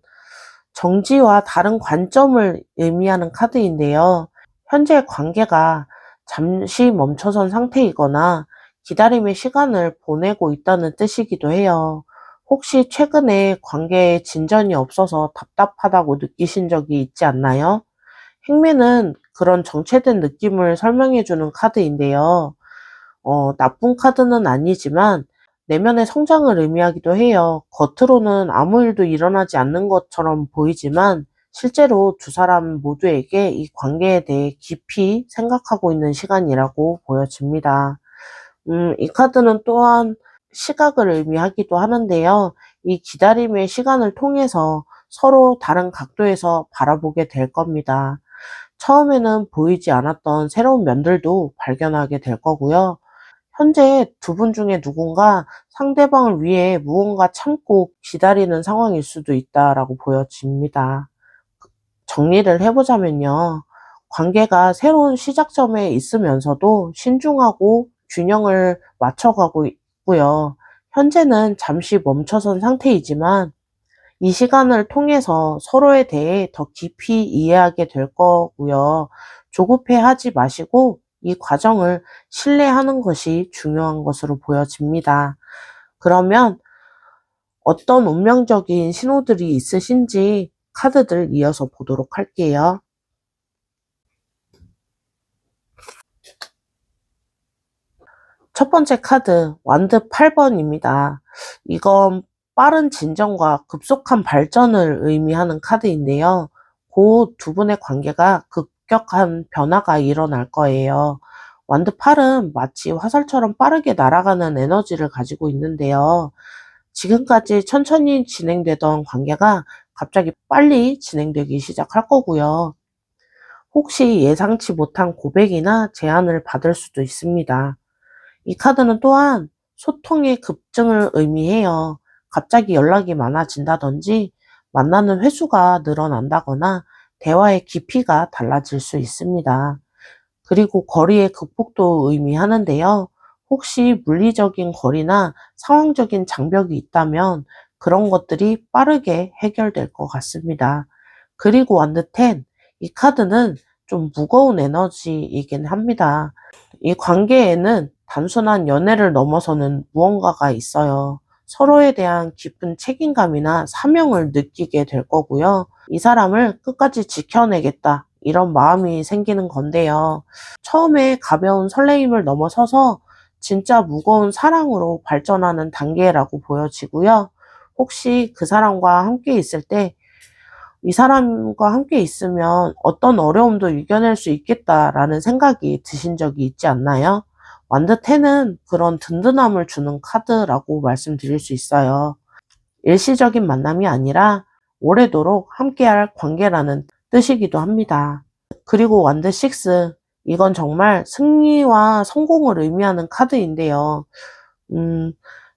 정지와 다른 관점을 의미하는 카드인데요. 현재 관계가 잠시 멈춰선 상태이거나 기다림의 시간을 보내고 있다는 뜻이기도 해요. 혹시 최근에 관계에 진전이 없어서 답답하다고 느끼신 적이 있지 않나요? 행매는 그런 정체된 느낌을 설명해주는 카드인데요. 나쁜 카드는 아니지만 내면의 성장을 의미하기도 해요. 겉으로는 아무 일도 일어나지 않는 것처럼 보이지만 실제로 두 사람 모두에게 이 관계에 대해 깊이 생각하고 있는 시간이라고 보여집니다. 이 카드는 또한 시각을 의미하기도 하는데요. 이 기다림의 시간을 통해서 서로 다른 각도에서 바라보게 될 겁니다. 처음에는 보이지 않았던 새로운 면들도 발견하게 될 거고요. 현재 두 분 중에 누군가 상대방을 위해 무언가 참고 기다리는 상황일 수도 있다라고 보여집니다. 정리를 해보자면요. 관계가 새로운 시작점에 있으면서도 신중하고 균형을 맞춰가고 있고요. 현재는 잠시 멈춰선 상태이지만 이 시간을 통해서 서로에 대해 더 깊이 이해하게 될 거고요. 조급해 하지 마시고 이 과정을 신뢰하는 것이 중요한 것으로 보여집니다. 그러면 어떤 운명적인 신호들이 있으신지 카드들 이어서 보도록 할게요. 첫 번째 카드, 완드 8번입니다. 이건 빠른 진정과 급속한 발전을 의미하는 카드인데요. 곧 두 분의 관계가 급격한 변화가 일어날 거예요. 완드 8은 마치 화살처럼 빠르게 날아가는 에너지를 가지고 있는데요. 지금까지 천천히 진행되던 관계가 갑자기 빨리 진행되기 시작할 거고요. 혹시 예상치 못한 고백이나 제안을 받을 수도 있습니다. 이 카드는 또한 소통의 급증을 의미해요. 갑자기 연락이 많아진다든지 만나는 횟수가 늘어난다거나 대화의 깊이가 달라질 수 있습니다. 그리고 거리의 극복도 의미하는데요. 혹시 물리적인 거리나 상황적인 장벽이 있다면 그런 것들이 빠르게 해결될 것 같습니다. 그리고 완드 10, 이 카드는 좀 무거운 에너지이긴 합니다. 이 관계에는 단순한 연애를 넘어서는 무언가가 있어요. 서로에 대한 깊은 책임감이나 사명을 느끼게 될 거고요. 이 사람을 끝까지 지켜내겠다. 이런 마음이 생기는 건데요. 처음에 가벼운 설레임을 넘어서서 진짜 무거운 사랑으로 발전하는 단계라고 보여지고요. 혹시 그 사람과 함께 있을 때 이 사람과 함께 있으면 어떤 어려움도 이겨낼 수 있겠다라는 생각이 드신 적이 있지 않나요? 완드 10은 그런 든든함을 주는 카드라고 말씀드릴 수 있어요. 일시적인 만남이 아니라 오래도록 함께할 관계라는 뜻이기도 합니다. 그리고 완드 6, 이건 정말 승리와 성공을 의미하는 카드인데요.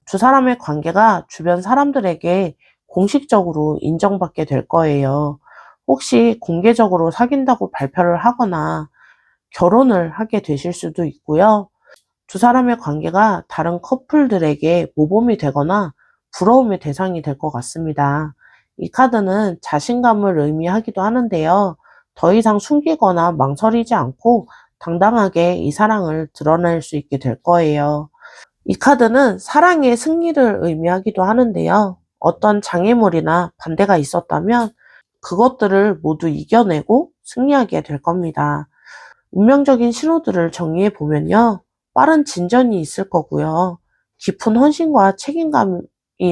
두 사람의 관계가 주변 사람들에게 공식적으로 인정받게 될 거예요. 혹시 공개적으로 사귄다고 발표를 하거나 결혼을 하게 되실 수도 있고요. 두 사람의 관계가 다른 커플들에게 모범이 되거나 부러움의 대상이 될 것 같습니다. 이 카드는 자신감을 의미하기도 하는데요. 더 이상 숨기거나 망설이지 않고 당당하게 이 사랑을 드러낼 수 있게 될 거예요. 이 카드는 사랑의 승리를 의미하기도 하는데요. 어떤 장애물이나 반대가 있었다면 그것들을 모두 이겨내고 승리하게 될 겁니다. 운명적인 신호들을 정리해 보면요. 빠른 진전이 있을 거고요. 깊은 헌신과 책임감이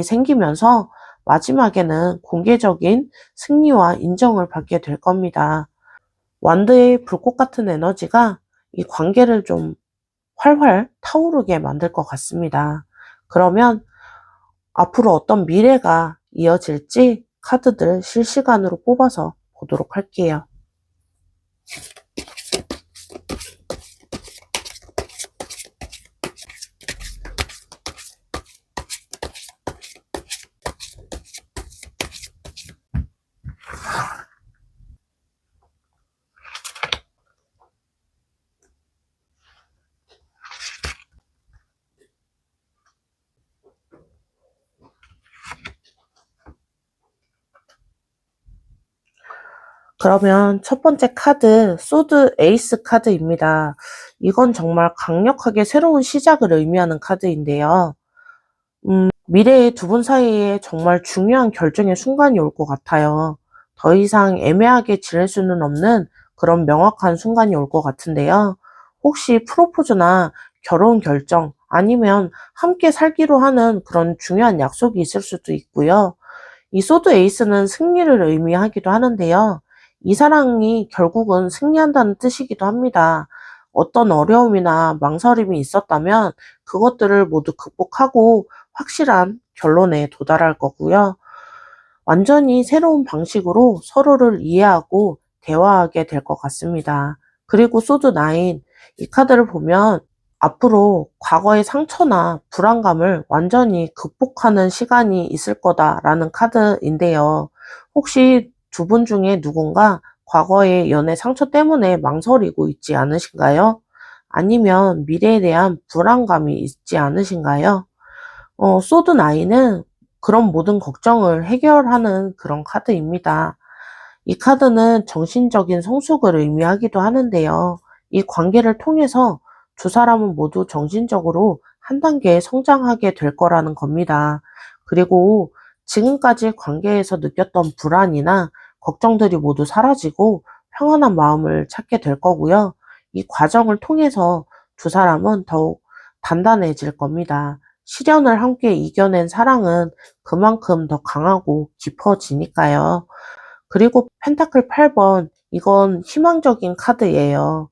생기면서 마지막에는 공개적인 승리와 인정을 받게 될 겁니다. 완드의 불꽃 같은 에너지가 이 관계를 좀 활활 타오르게 만들 것 같습니다. 그러면 앞으로 어떤 미래가 이어질지 카드들 실시간으로 뽑아서 보도록 할게요. 그러면 첫 번째 카드, 소드 에이스 카드입니다. 이건 정말 강력하게 새로운 시작을 의미하는 카드인데요. 미래의 두 분 사이에 정말 중요한 결정의 순간이 올 것 같아요. 더 이상 애매하게 지낼 수는 없는 그런 명확한 순간이 올 것 같은데요. 혹시 프로포즈나 결혼 결정 아니면 함께 살기로 하는 그런 중요한 약속이 있을 수도 있고요. 이 소드 에이스는 승리를 의미하기도 하는데요. 이 사랑이 결국은 승리한다는 뜻이기도 합니다. 어떤 어려움이나 망설임이 있었다면 그것들을 모두 극복하고 확실한 결론에 도달할 거고요. 완전히 새로운 방식으로 서로를 이해하고 대화하게 될 것 같습니다. 그리고 소드 9, 이 카드를 보면 앞으로 과거의 상처나 불안감을 완전히 극복하는 시간이 있을 거다라는 카드인데요. 혹시 두 분 중에 누군가 과거의 연애 상처 때문에 망설이고 있지 않으신가요? 아니면 미래에 대한 불안감이 있지 않으신가요? 소드 9은 그런 모든 걱정을 해결하는 그런 카드입니다. 이 카드는 정신적인 성숙을 의미하기도 하는데요. 이 관계를 통해서 두 사람은 모두 정신적으로 한 단계 성장하게 될 거라는 겁니다. 그리고 지금까지 관계에서 느꼈던 불안이나 걱정들이 모두 사라지고 평안한 마음을 찾게 될 거고요. 이 과정을 통해서 두 사람은 더욱 단단해질 겁니다. 시련을 함께 이겨낸 사랑은 그만큼 더 강하고 깊어지니까요. 그리고 펜타클 8번, 이건 희망적인 카드예요.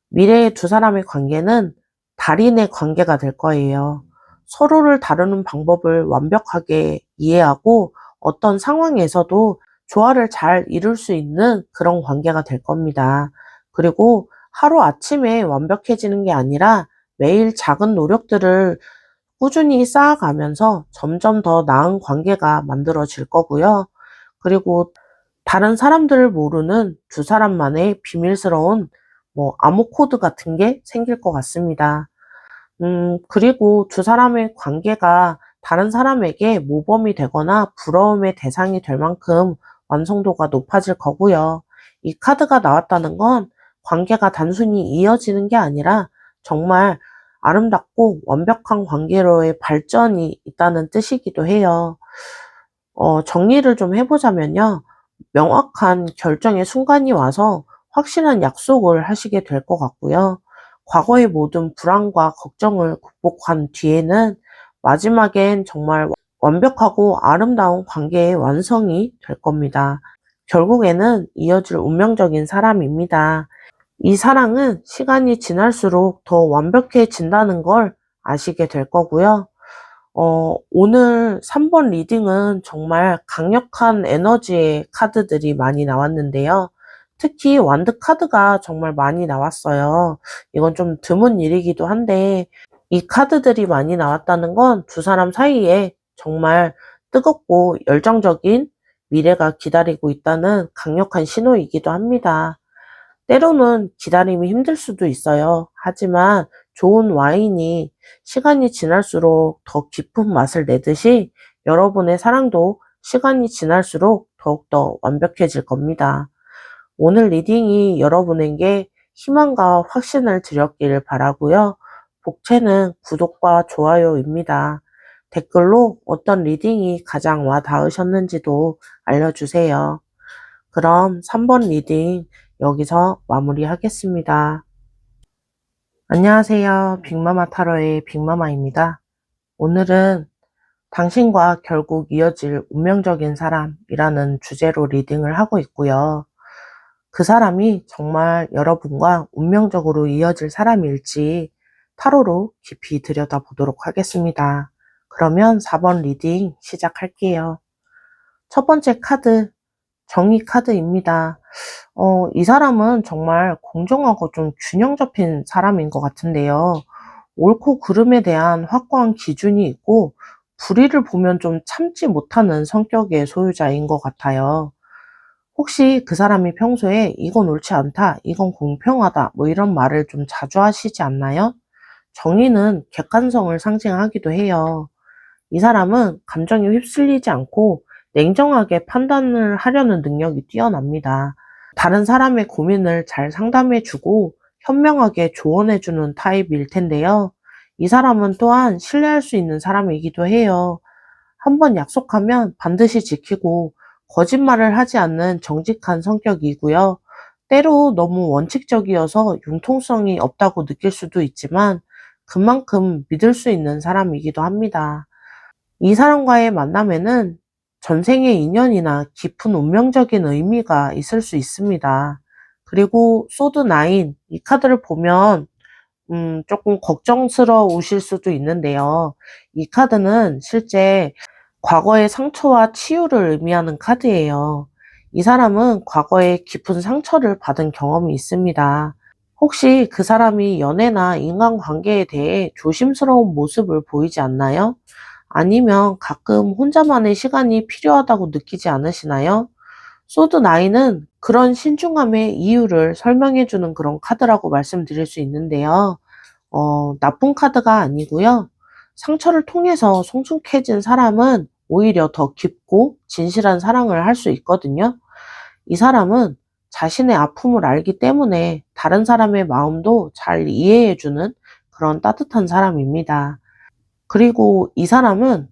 미래의 두 사람의 관계는 달인의 관계가 될 거예요. 서로를 다루는 방법을 완벽하게 이해하고 어떤 상황에서도 조화를 잘 이룰 수 있는 그런 관계가 될 겁니다. 그리고 하루아침에 완벽해지는 게 아니라 매일 작은 노력들을 꾸준히 쌓아가면서 점점 더 나은 관계가 만들어질 거고요. 그리고 다른 사람들을 모르는 두 사람만의 비밀스러운 암호 코드 같은 게 생길 것 같습니다. 그리고 두 사람의 관계가 다른 사람에게 모범이 되거나 부러움의 대상이 될 만큼 완성도가 높아질 거고요. 이 카드가 나왔다는 건 관계가 단순히 이어지는 게 아니라 정말 아름답고 완벽한 관계로의 발전이 있다는 뜻이기도 해요. 정리를 좀 해보자면요. 명확한 결정의 순간이 와서 확실한 약속을 하시게 될 것 같고요. 과거의 모든 불안과 걱정을 극복한 뒤에는 마지막엔 정말 완벽하고 아름다운 관계의 완성이 될 겁니다. 결국에는 이어질 운명적인 사람입니다. 이 사랑은 시간이 지날수록 더 완벽해진다는 걸 아시게 될 거고요. 오늘 3번 리딩은 정말 강력한 에너지의 카드들이 많이 나왔는데요. 특히 완드 카드가 정말 많이 나왔어요. 이건 좀 드문 일이기도 한데, 이 카드들이 많이 나왔다는 건 두 사람 사이에 정말 뜨겁고 열정적인 미래가 기다리고 있다는 강력한 신호이기도 합니다. 때로는 기다림이 힘들 수도 있어요. 하지만 좋은 와인이 시간이 지날수록 더 깊은 맛을 내듯이 여러분의 사랑도 시간이 지날수록 더욱더 완벽해질 겁니다. 오늘 리딩이 여러분에게 희망과 확신을 드렸길 바라고요. 복채는 구독과 좋아요입니다. 댓글로 어떤 리딩이 가장 와 닿으셨는지도 알려주세요. 그럼 3번 리딩 여기서 마무리하겠습니다. 안녕하세요. 빅마마 타로의 빅마마입니다. 오늘은 당신과 결국 이어질 운명적인 사람이라는 주제로 리딩을 하고 있고요. 그 사람이 정말 여러분과 운명적으로 이어질 사람일지 타로로 깊이 들여다보도록 하겠습니다. 그러면 4번 리딩 시작할게요. 첫 번째 카드, 정의 카드입니다. 이 사람은 정말 공정하고 좀 균형 잡힌 사람인 것 같은데요. 옳고 그름에 대한 확고한 기준이 있고 불의를 보면 좀 참지 못하는 성격의 소유자인 것 같아요. 혹시 그 사람이 평소에 이건 옳지 않다, 이건 공평하다, 뭐 이런 말을 좀 자주 하시지 않나요? 정의는 객관성을 상징하기도 해요. 이 사람은 감정에 휩쓸리지 않고 냉정하게 판단을 하려는 능력이 뛰어납니다. 다른 사람의 고민을 잘 상담해주고 현명하게 조언해주는 타입일 텐데요. 이 사람은 또한 신뢰할 수 있는 사람이기도 해요. 한번 약속하면 반드시 지키고 거짓말을 하지 않는 정직한 성격이고요. 때로 너무 원칙적이어서 융통성이 없다고 느낄 수도 있지만 그만큼 믿을 수 있는 사람이기도 합니다. 이 사람과의 만남에는 전생의 인연이나 깊은 운명적인 의미가 있을 수 있습니다. 그리고 소드 9, 이 카드를 보면 조금 걱정스러우실 수도 있는데요. 이 카드는 실제 과거의 상처와 치유를 의미하는 카드예요. 이 사람은 과거에 깊은 상처를 받은 경험이 있습니다. 혹시 그 사람이 연애나 인간관계에 대해 조심스러운 모습을 보이지 않나요? 아니면 가끔 혼자만의 시간이 필요하다고 느끼지 않으시나요? 소드 9은 그런 신중함의 이유를 설명해주는 그런 카드라고 말씀드릴 수 있는데요. 나쁜 카드가 아니고요. 상처를 통해서 성숙해진 사람은 오히려 더 깊고 진실한 사랑을 할 수 있거든요. 이 사람은 자신의 아픔을 알기 때문에 다른 사람의 마음도 잘 이해해주는 그런 따뜻한 사람입니다. 그리고 이 사람은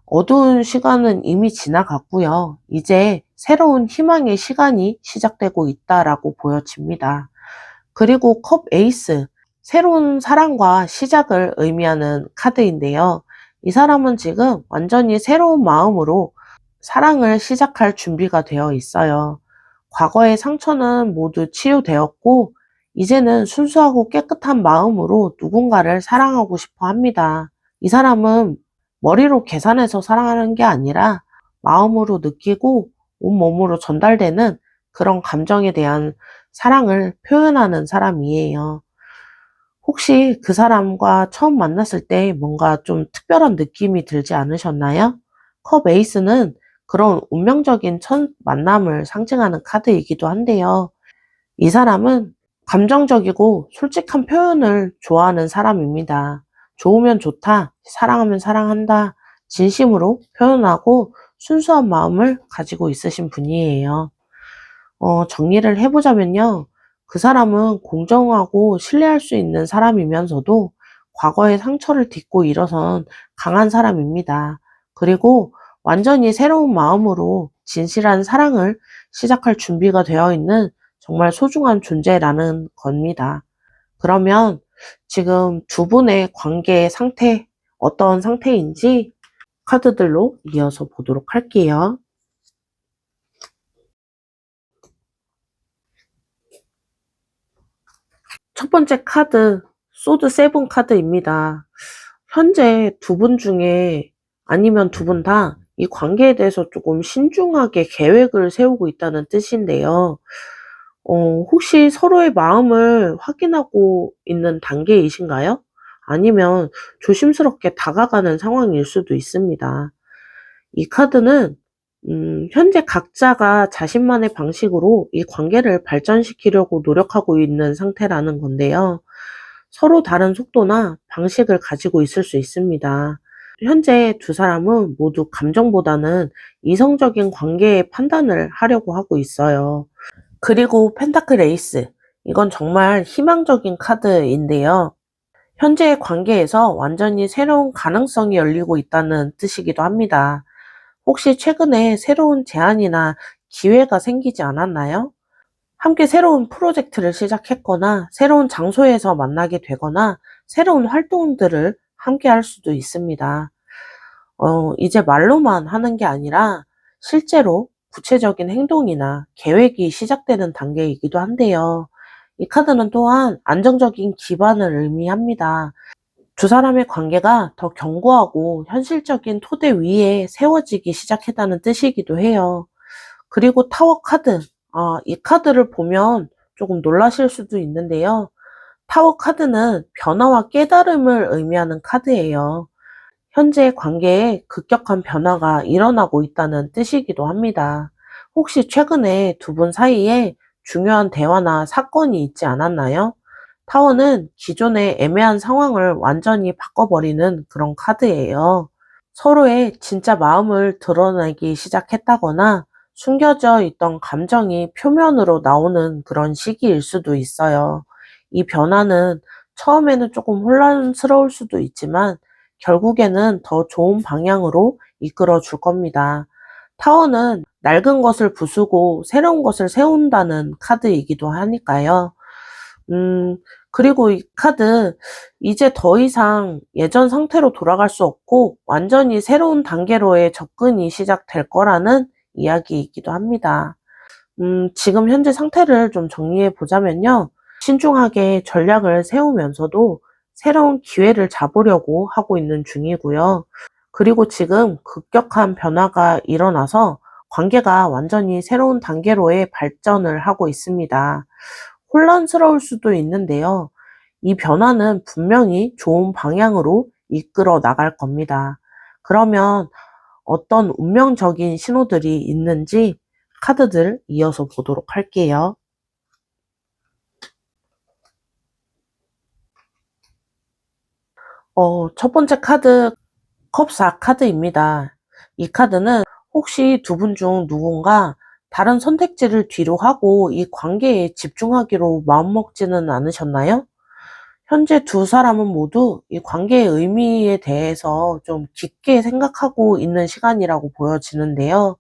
어두운 시간은 이미 지나갔고요. 이제 새로운 희망의 시간이 시작되고 있다라고 보여집니다. 그리고 컵 에이스, 새로운 사랑과 시작을 의미하는 카드인데요. 이 사람은 지금 완전히 새로운 마음으로 사랑을 시작할 준비가 되어 있어요. 과거의 상처는 모두 치유되었고, 이제는 순수하고 깨끗한 마음으로 누군가를 사랑하고 싶어 합니다. 이 사람은 머리로 계산해서 사랑하는 게 아니라 마음으로 느끼고 온몸으로 전달되는 그런 감정에 대한 사랑을 표현하는 사람이에요. 혹시 그 사람과 처음 만났을 때 뭔가 좀 특별한 느낌이 들지 않으셨나요? 컵 에이스는 그런 운명적인 첫 만남을 상징하는 카드이기도 한데요. 이 사람은 감정적이고 솔직한 표현을 좋아하는 사람입니다. 좋으면 좋다, 사랑하면 사랑한다, 진심으로 표현하고 순수한 마음을 가지고 있으신 분이에요. 정리를 해보자면요. 그 사람은 공정하고 신뢰할 수 있는 사람이면서도 과거의 상처를 딛고 일어선 강한 사람입니다. 그리고 완전히 새로운 마음으로 진실한 사랑을 시작할 준비가 되어 있는 정말 소중한 존재라는 겁니다. 그러면 지금 두 분의 관계의 상태, 어떤 상태인지 카드들로 이어서 보도록 할게요. 첫 번째 카드, 소드 세븐 카드입니다. 현재 두 분 중에 아니면 두 분 다 이 관계에 대해서 조금 신중하게 계획을 세우고 있다는 뜻인데요. 혹시 서로의 마음을 확인하고 있는 단계이신가요? 아니면 조심스럽게 다가가는 상황일 수도 있습니다. 이 카드는 현재 각자가 자신만의 방식으로 이 관계를 발전시키려고 노력하고 있는 상태라는 건데요. 서로 다른 속도나 방식을 가지고 있을 수 있습니다. 현재 두 사람은 모두 감정보다는 이성적인 관계의 판단을 하려고 하고 있어요. 그리고 펜타클 에이스. 이건 정말 희망적인 카드인데요. 현재의 관계에서 완전히 새로운 가능성이 열리고 있다는 뜻이기도 합니다. 혹시 최근에 새로운 제안이나 기회가 생기지 않았나요? 함께 새로운 프로젝트를 시작했거나 새로운 장소에서 만나게 되거나 새로운 활동들을 함께 할 수도 있습니다. 이제 말로만 하는 게 아니라 실제로 구체적인 행동이나 계획이 시작되는 단계이기도 한데요. 이 카드는 또한 안정적인 기반을 의미합니다. 두 사람의 관계가 더 견고하고 현실적인 토대 위에 세워지기 시작했다는 뜻이기도 해요. 그리고 타워 카드. 이 카드를 보면 조금 놀라실 수도 있는데요. 타워 카드는 변화와 깨달음을 의미하는 카드예요. 현재 관계에 급격한 변화가 일어나고 있다는 뜻이기도 합니다. 혹시 최근에 두 분 사이에 중요한 대화나 사건이 있지 않았나요? 타워는 기존의 애매한 상황을 완전히 바꿔버리는 그런 카드예요. 서로의 진짜 마음을 드러내기 시작했다거나 숨겨져 있던 감정이 표면으로 나오는 그런 시기일 수도 있어요. 이 변화는 처음에는 조금 혼란스러울 수도 있지만 결국에는 더 좋은 방향으로 이끌어 줄 겁니다. 타워는 낡은 것을 부수고 새로운 것을 세운다는 카드이기도 하니까요. 음, 그리고 이 카드, 이제 더 이상 예전 상태로 돌아갈 수 없고 완전히 새로운 단계로의 접근이 시작될 거라는 이야기이기도 합니다. 지금 현재 상태를 좀 정리해 보자면요. 신중하게 전략을 세우면서도 새로운 기회를 잡으려고 하고 있는 중이고요. 그리고 지금 급격한 변화가 일어나서 관계가 완전히 새로운 단계로의 발전을 하고 있습니다. 혼란스러울 수도 있는데요. 이 변화는 분명히 좋은 방향으로 이끌어 나갈 겁니다. 그러면 어떤 운명적인 신호들이 있는지 카드들 이어서 보도록 할게요. 첫 번째 카드, 컵4 카드입니다. 이 카드는 혹시 두 분 중 누군가 다른 선택지를 뒤로 하고 이 관계에 집중하기로 마음먹지는 않으셨나요? 현재 두 사람은 모두 이 관계의 의미에 대해서 좀 깊게 생각하고 있는 시간이라고 보여지는데요.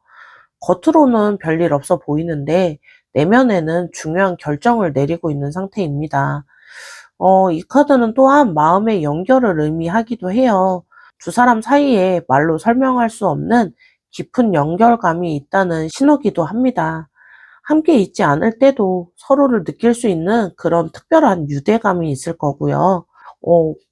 겉으로는 별일 없어 보이는데 내면에는 중요한 결정을 내리고 있는 상태입니다. 이 카드는 또한 마음의 연결을 의미하기도 해요. 두 사람 사이에 말로 설명할 수 없는 깊은 연결감이 있다는 신호기도 합니다. 함께 있지 않을 때도 서로를 느낄 수 있는 그런 특별한 유대감이 있을 거고요.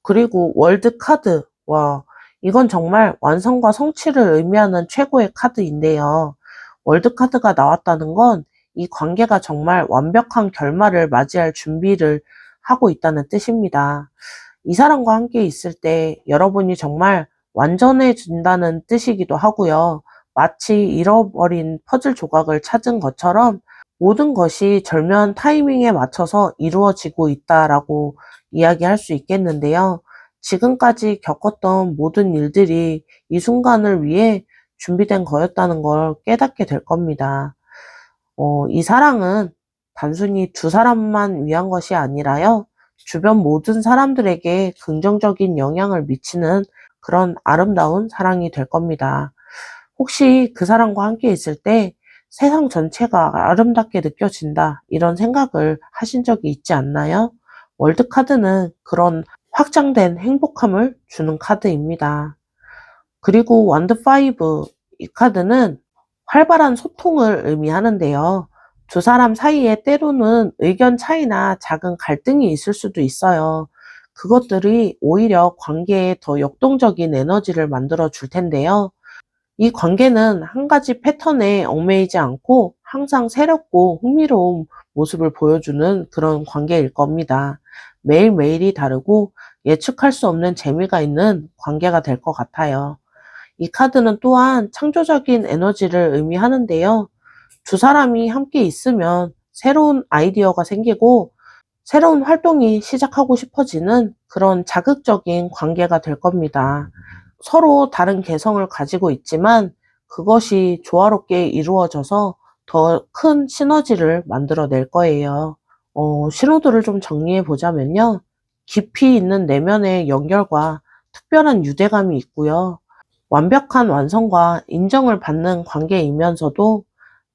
그리고 월드 카드. 와, 이건 정말 완성과 성취를 의미하는 최고의 카드인데요. 월드 카드가 나왔다는 건 이 관계가 정말 완벽한 결말을 맞이할 준비를 하고 있다는 뜻입니다. 이 사람과 함께 있을 때 여러분이 정말 완전해진다는 뜻이기도 하고요. 마치 잃어버린 퍼즐 조각을 찾은 것처럼 모든 것이 절묘한 타이밍에 맞춰서 이루어지고 있다라고 이야기할 수 있겠는데요. 지금까지 겪었던 모든 일들이 이 순간을 위해 준비된 거였다는 걸 깨닫게 될 겁니다. 이 사랑은 단순히 두 사람만 위한 것이 아니라요. 주변 모든 사람들에게 긍정적인 영향을 미치는 그런 아름다운 사랑이 될 겁니다. 혹시 그 사람과 함께 있을 때 세상 전체가 아름답게 느껴진다, 이런 생각을 하신 적이 있지 않나요? 월드카드는 그런 확장된 행복함을 주는 카드입니다. 그리고 완드 5, 이 카드는 활발한 소통을 의미하는데요. 두 사람 사이에 때로는 의견 차이나 작은 갈등이 있을 수도 있어요. 그것들이 오히려 관계에 더 역동적인 에너지를 만들어 줄 텐데요. 이 관계는 한 가지 패턴에 얽매이지 않고 항상 새롭고 흥미로운 모습을 보여주는 그런 관계일 겁니다. 매일매일이 다르고 예측할 수 없는 재미가 있는 관계가 될 것 같아요. 이 카드는 또한 창조적인 에너지를 의미하는데요. 두 사람이 함께 있으면 새로운 아이디어가 생기고 새로운 활동이 시작하고 싶어지는 그런 자극적인 관계가 될 겁니다. 서로 다른 개성을 가지고 있지만 그것이 조화롭게 이루어져서 더 큰 시너지를 만들어낼 거예요. 신호들을 좀 정리해 보자면요. 깊이 있는 내면의 연결과 특별한 유대감이 있고요. 완벽한 완성과 인정을 받는 관계이면서도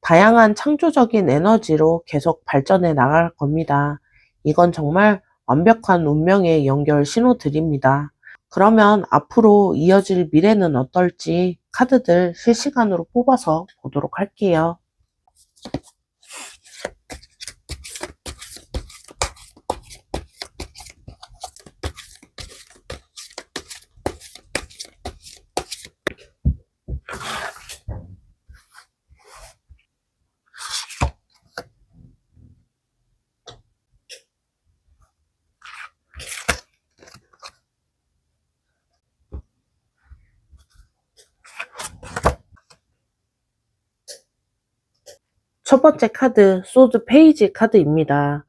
다양한 창조적인 에너지로 계속 발전해 나갈 겁니다. 이건 정말 완벽한 운명의 연결 신호들입니다. 그러면 앞으로 이어질 미래는 어떨지 카드들 실시간으로 뽑아서 보도록 할게요. 첫 번째 카드, 소드 페이지 카드입니다.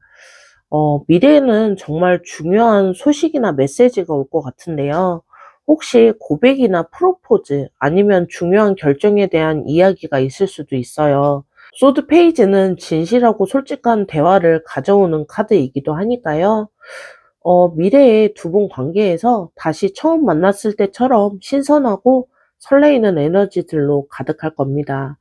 미래에는 정말 중요한 소식이나 메시지가 올 것 같은데요. 혹시 고백이나 프로포즈 아니면 중요한 결정에 대한 이야기가 있을 수도 있어요. 소드 페이지는 진실하고 솔직한 대화를 가져오는 카드이기도 하니까요. 미래의 두 분 관계에서 다시 처음 만났을 때처럼 신선하고 설레이는 에너지들로 가득할 겁니다.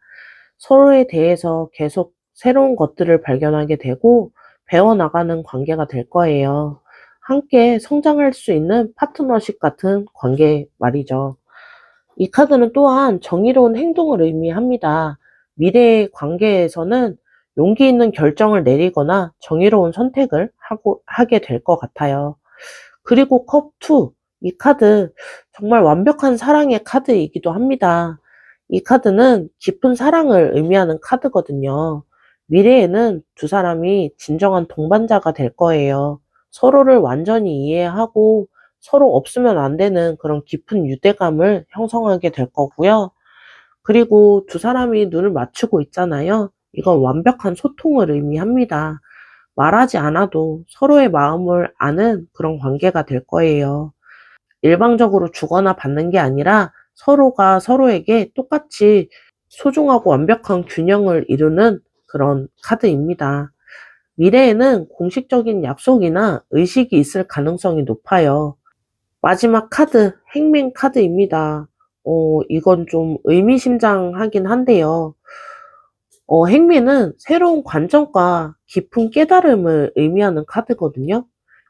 서로에 대해서 계속 새로운 것들을 발견하게 되고 배워나가는 관계가 될 거예요. 함께 성장할 수 있는 파트너십 같은 관계 말이죠. 이 카드는 또한 정의로운 행동을 의미합니다. 미래의 관계에서는 용기 있는 결정을 내리거나 정의로운 선택을 하게 될 것 같아요. 그리고 컵 2, 이 카드 정말 완벽한 사랑의 카드이기도 합니다. 이 카드는 깊은 사랑을 의미하는 카드거든요. 미래에는 두 사람이 진정한 동반자가 될 거예요. 서로를 완전히 이해하고 서로 없으면 안 되는 그런 깊은 유대감을 형성하게 될 거고요. 그리고 두 사람이 눈을 맞추고 있잖아요. 이건 완벽한 소통을 의미합니다. 말하지 않아도 서로의 마음을 아는 그런 관계가 될 거예요. 일방적으로 주거나 받는 게 아니라 서로가 서로에게 똑같이 소중하고 완벽한 균형을 이루는 그런 카드입니다. 미래에는 공식적인 약속이나 의식이 있을 가능성이 높아요. 마지막 카드, 행맨 카드입니다. 이건 좀 의미심장하긴 한데요. 행맨은 새로운 관점과 깊은 깨달음을 의미하는 카드거든요.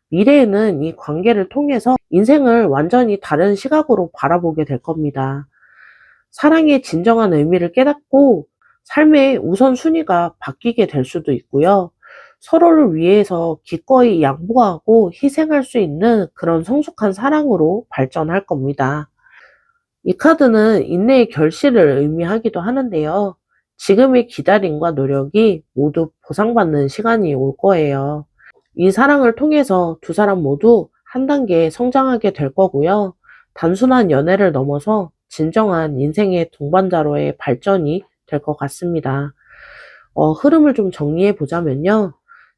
미래에는 이 관계를 통해서 인생을 완전히 다른 시각으로 바라보게 될 겁니다. 사랑의 진정한 의미를 깨닫고 삶의 우선순위가 바뀌게 될 수도 있고요. 서로를 위해서 기꺼이 양보하고 희생할 수 있는 그런 성숙한 사랑으로 발전할 겁니다. 이 카드는 인내의 결실을 의미하기도 하는데요. 지금의 기다림과 노력이 모두 보상받는 시간이 올 거예요. 이 사랑을 통해서 두 사람 모두 한 단계 성장하게 될 거고요. 단순한 연애를 넘어서 진정한 인생의 동반자로의 발전이 될 것 같습니다. 흐름을 좀 정리해 보자면요.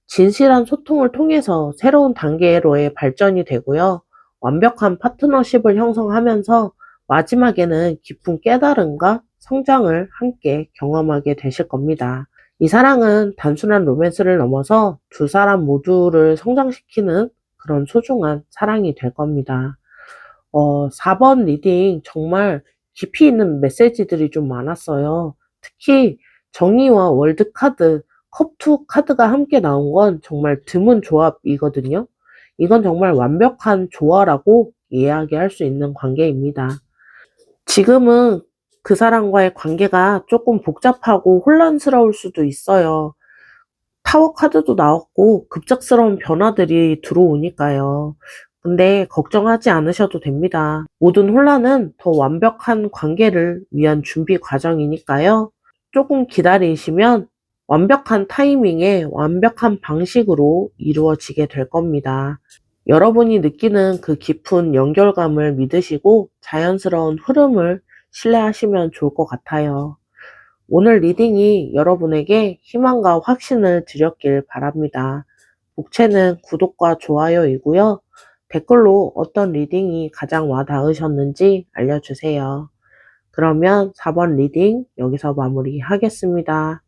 진실한 소통을 통해서 새로운 단계로의 발전이 되고요. 완벽한 파트너십을 형성하면서 마지막에는 깊은 깨달음과 성장을 함께 경험하게 되실 겁니다. 이 사랑은 단순한 로맨스를 넘어서 두 사람 모두를 성장시키는 그런 소중한 사랑이 될 겁니다. 4번 리딩 정말 깊이 있는 메시지들이 좀 많았어요. 특히 정의와 월드카드, 컵2 카드가 함께 나온 건 정말 드문 조합이거든요. 이건 정말 완벽한 조화라고 이야기할 수 있는 관계입니다. 지금은 그 사람과의 관계가 조금 복잡하고 혼란스러울 수도 있어요. 타워 카드도 나왔고 급작스러운 변화들이 들어오니까요. 근데 걱정하지 않으셔도 됩니다. 모든 혼란은 더 완벽한 관계를 위한 준비 과정이니까요. 조금 기다리시면 완벽한 타이밍에 완벽한 방식으로 이루어지게 될 겁니다. 여러분이 느끼는 그 깊은 연결감을 믿으시고 자연스러운 흐름을 신뢰하시면 좋을 것 같아요. 오늘 리딩이 여러분에게 희망과 확신을 드렸길 바랍니다. 복채는 구독과 좋아요이고요. 댓글로 어떤 리딩이 가장 와닿으셨는지 알려주세요. 그러면 4번 리딩 여기서 마무리하겠습니다.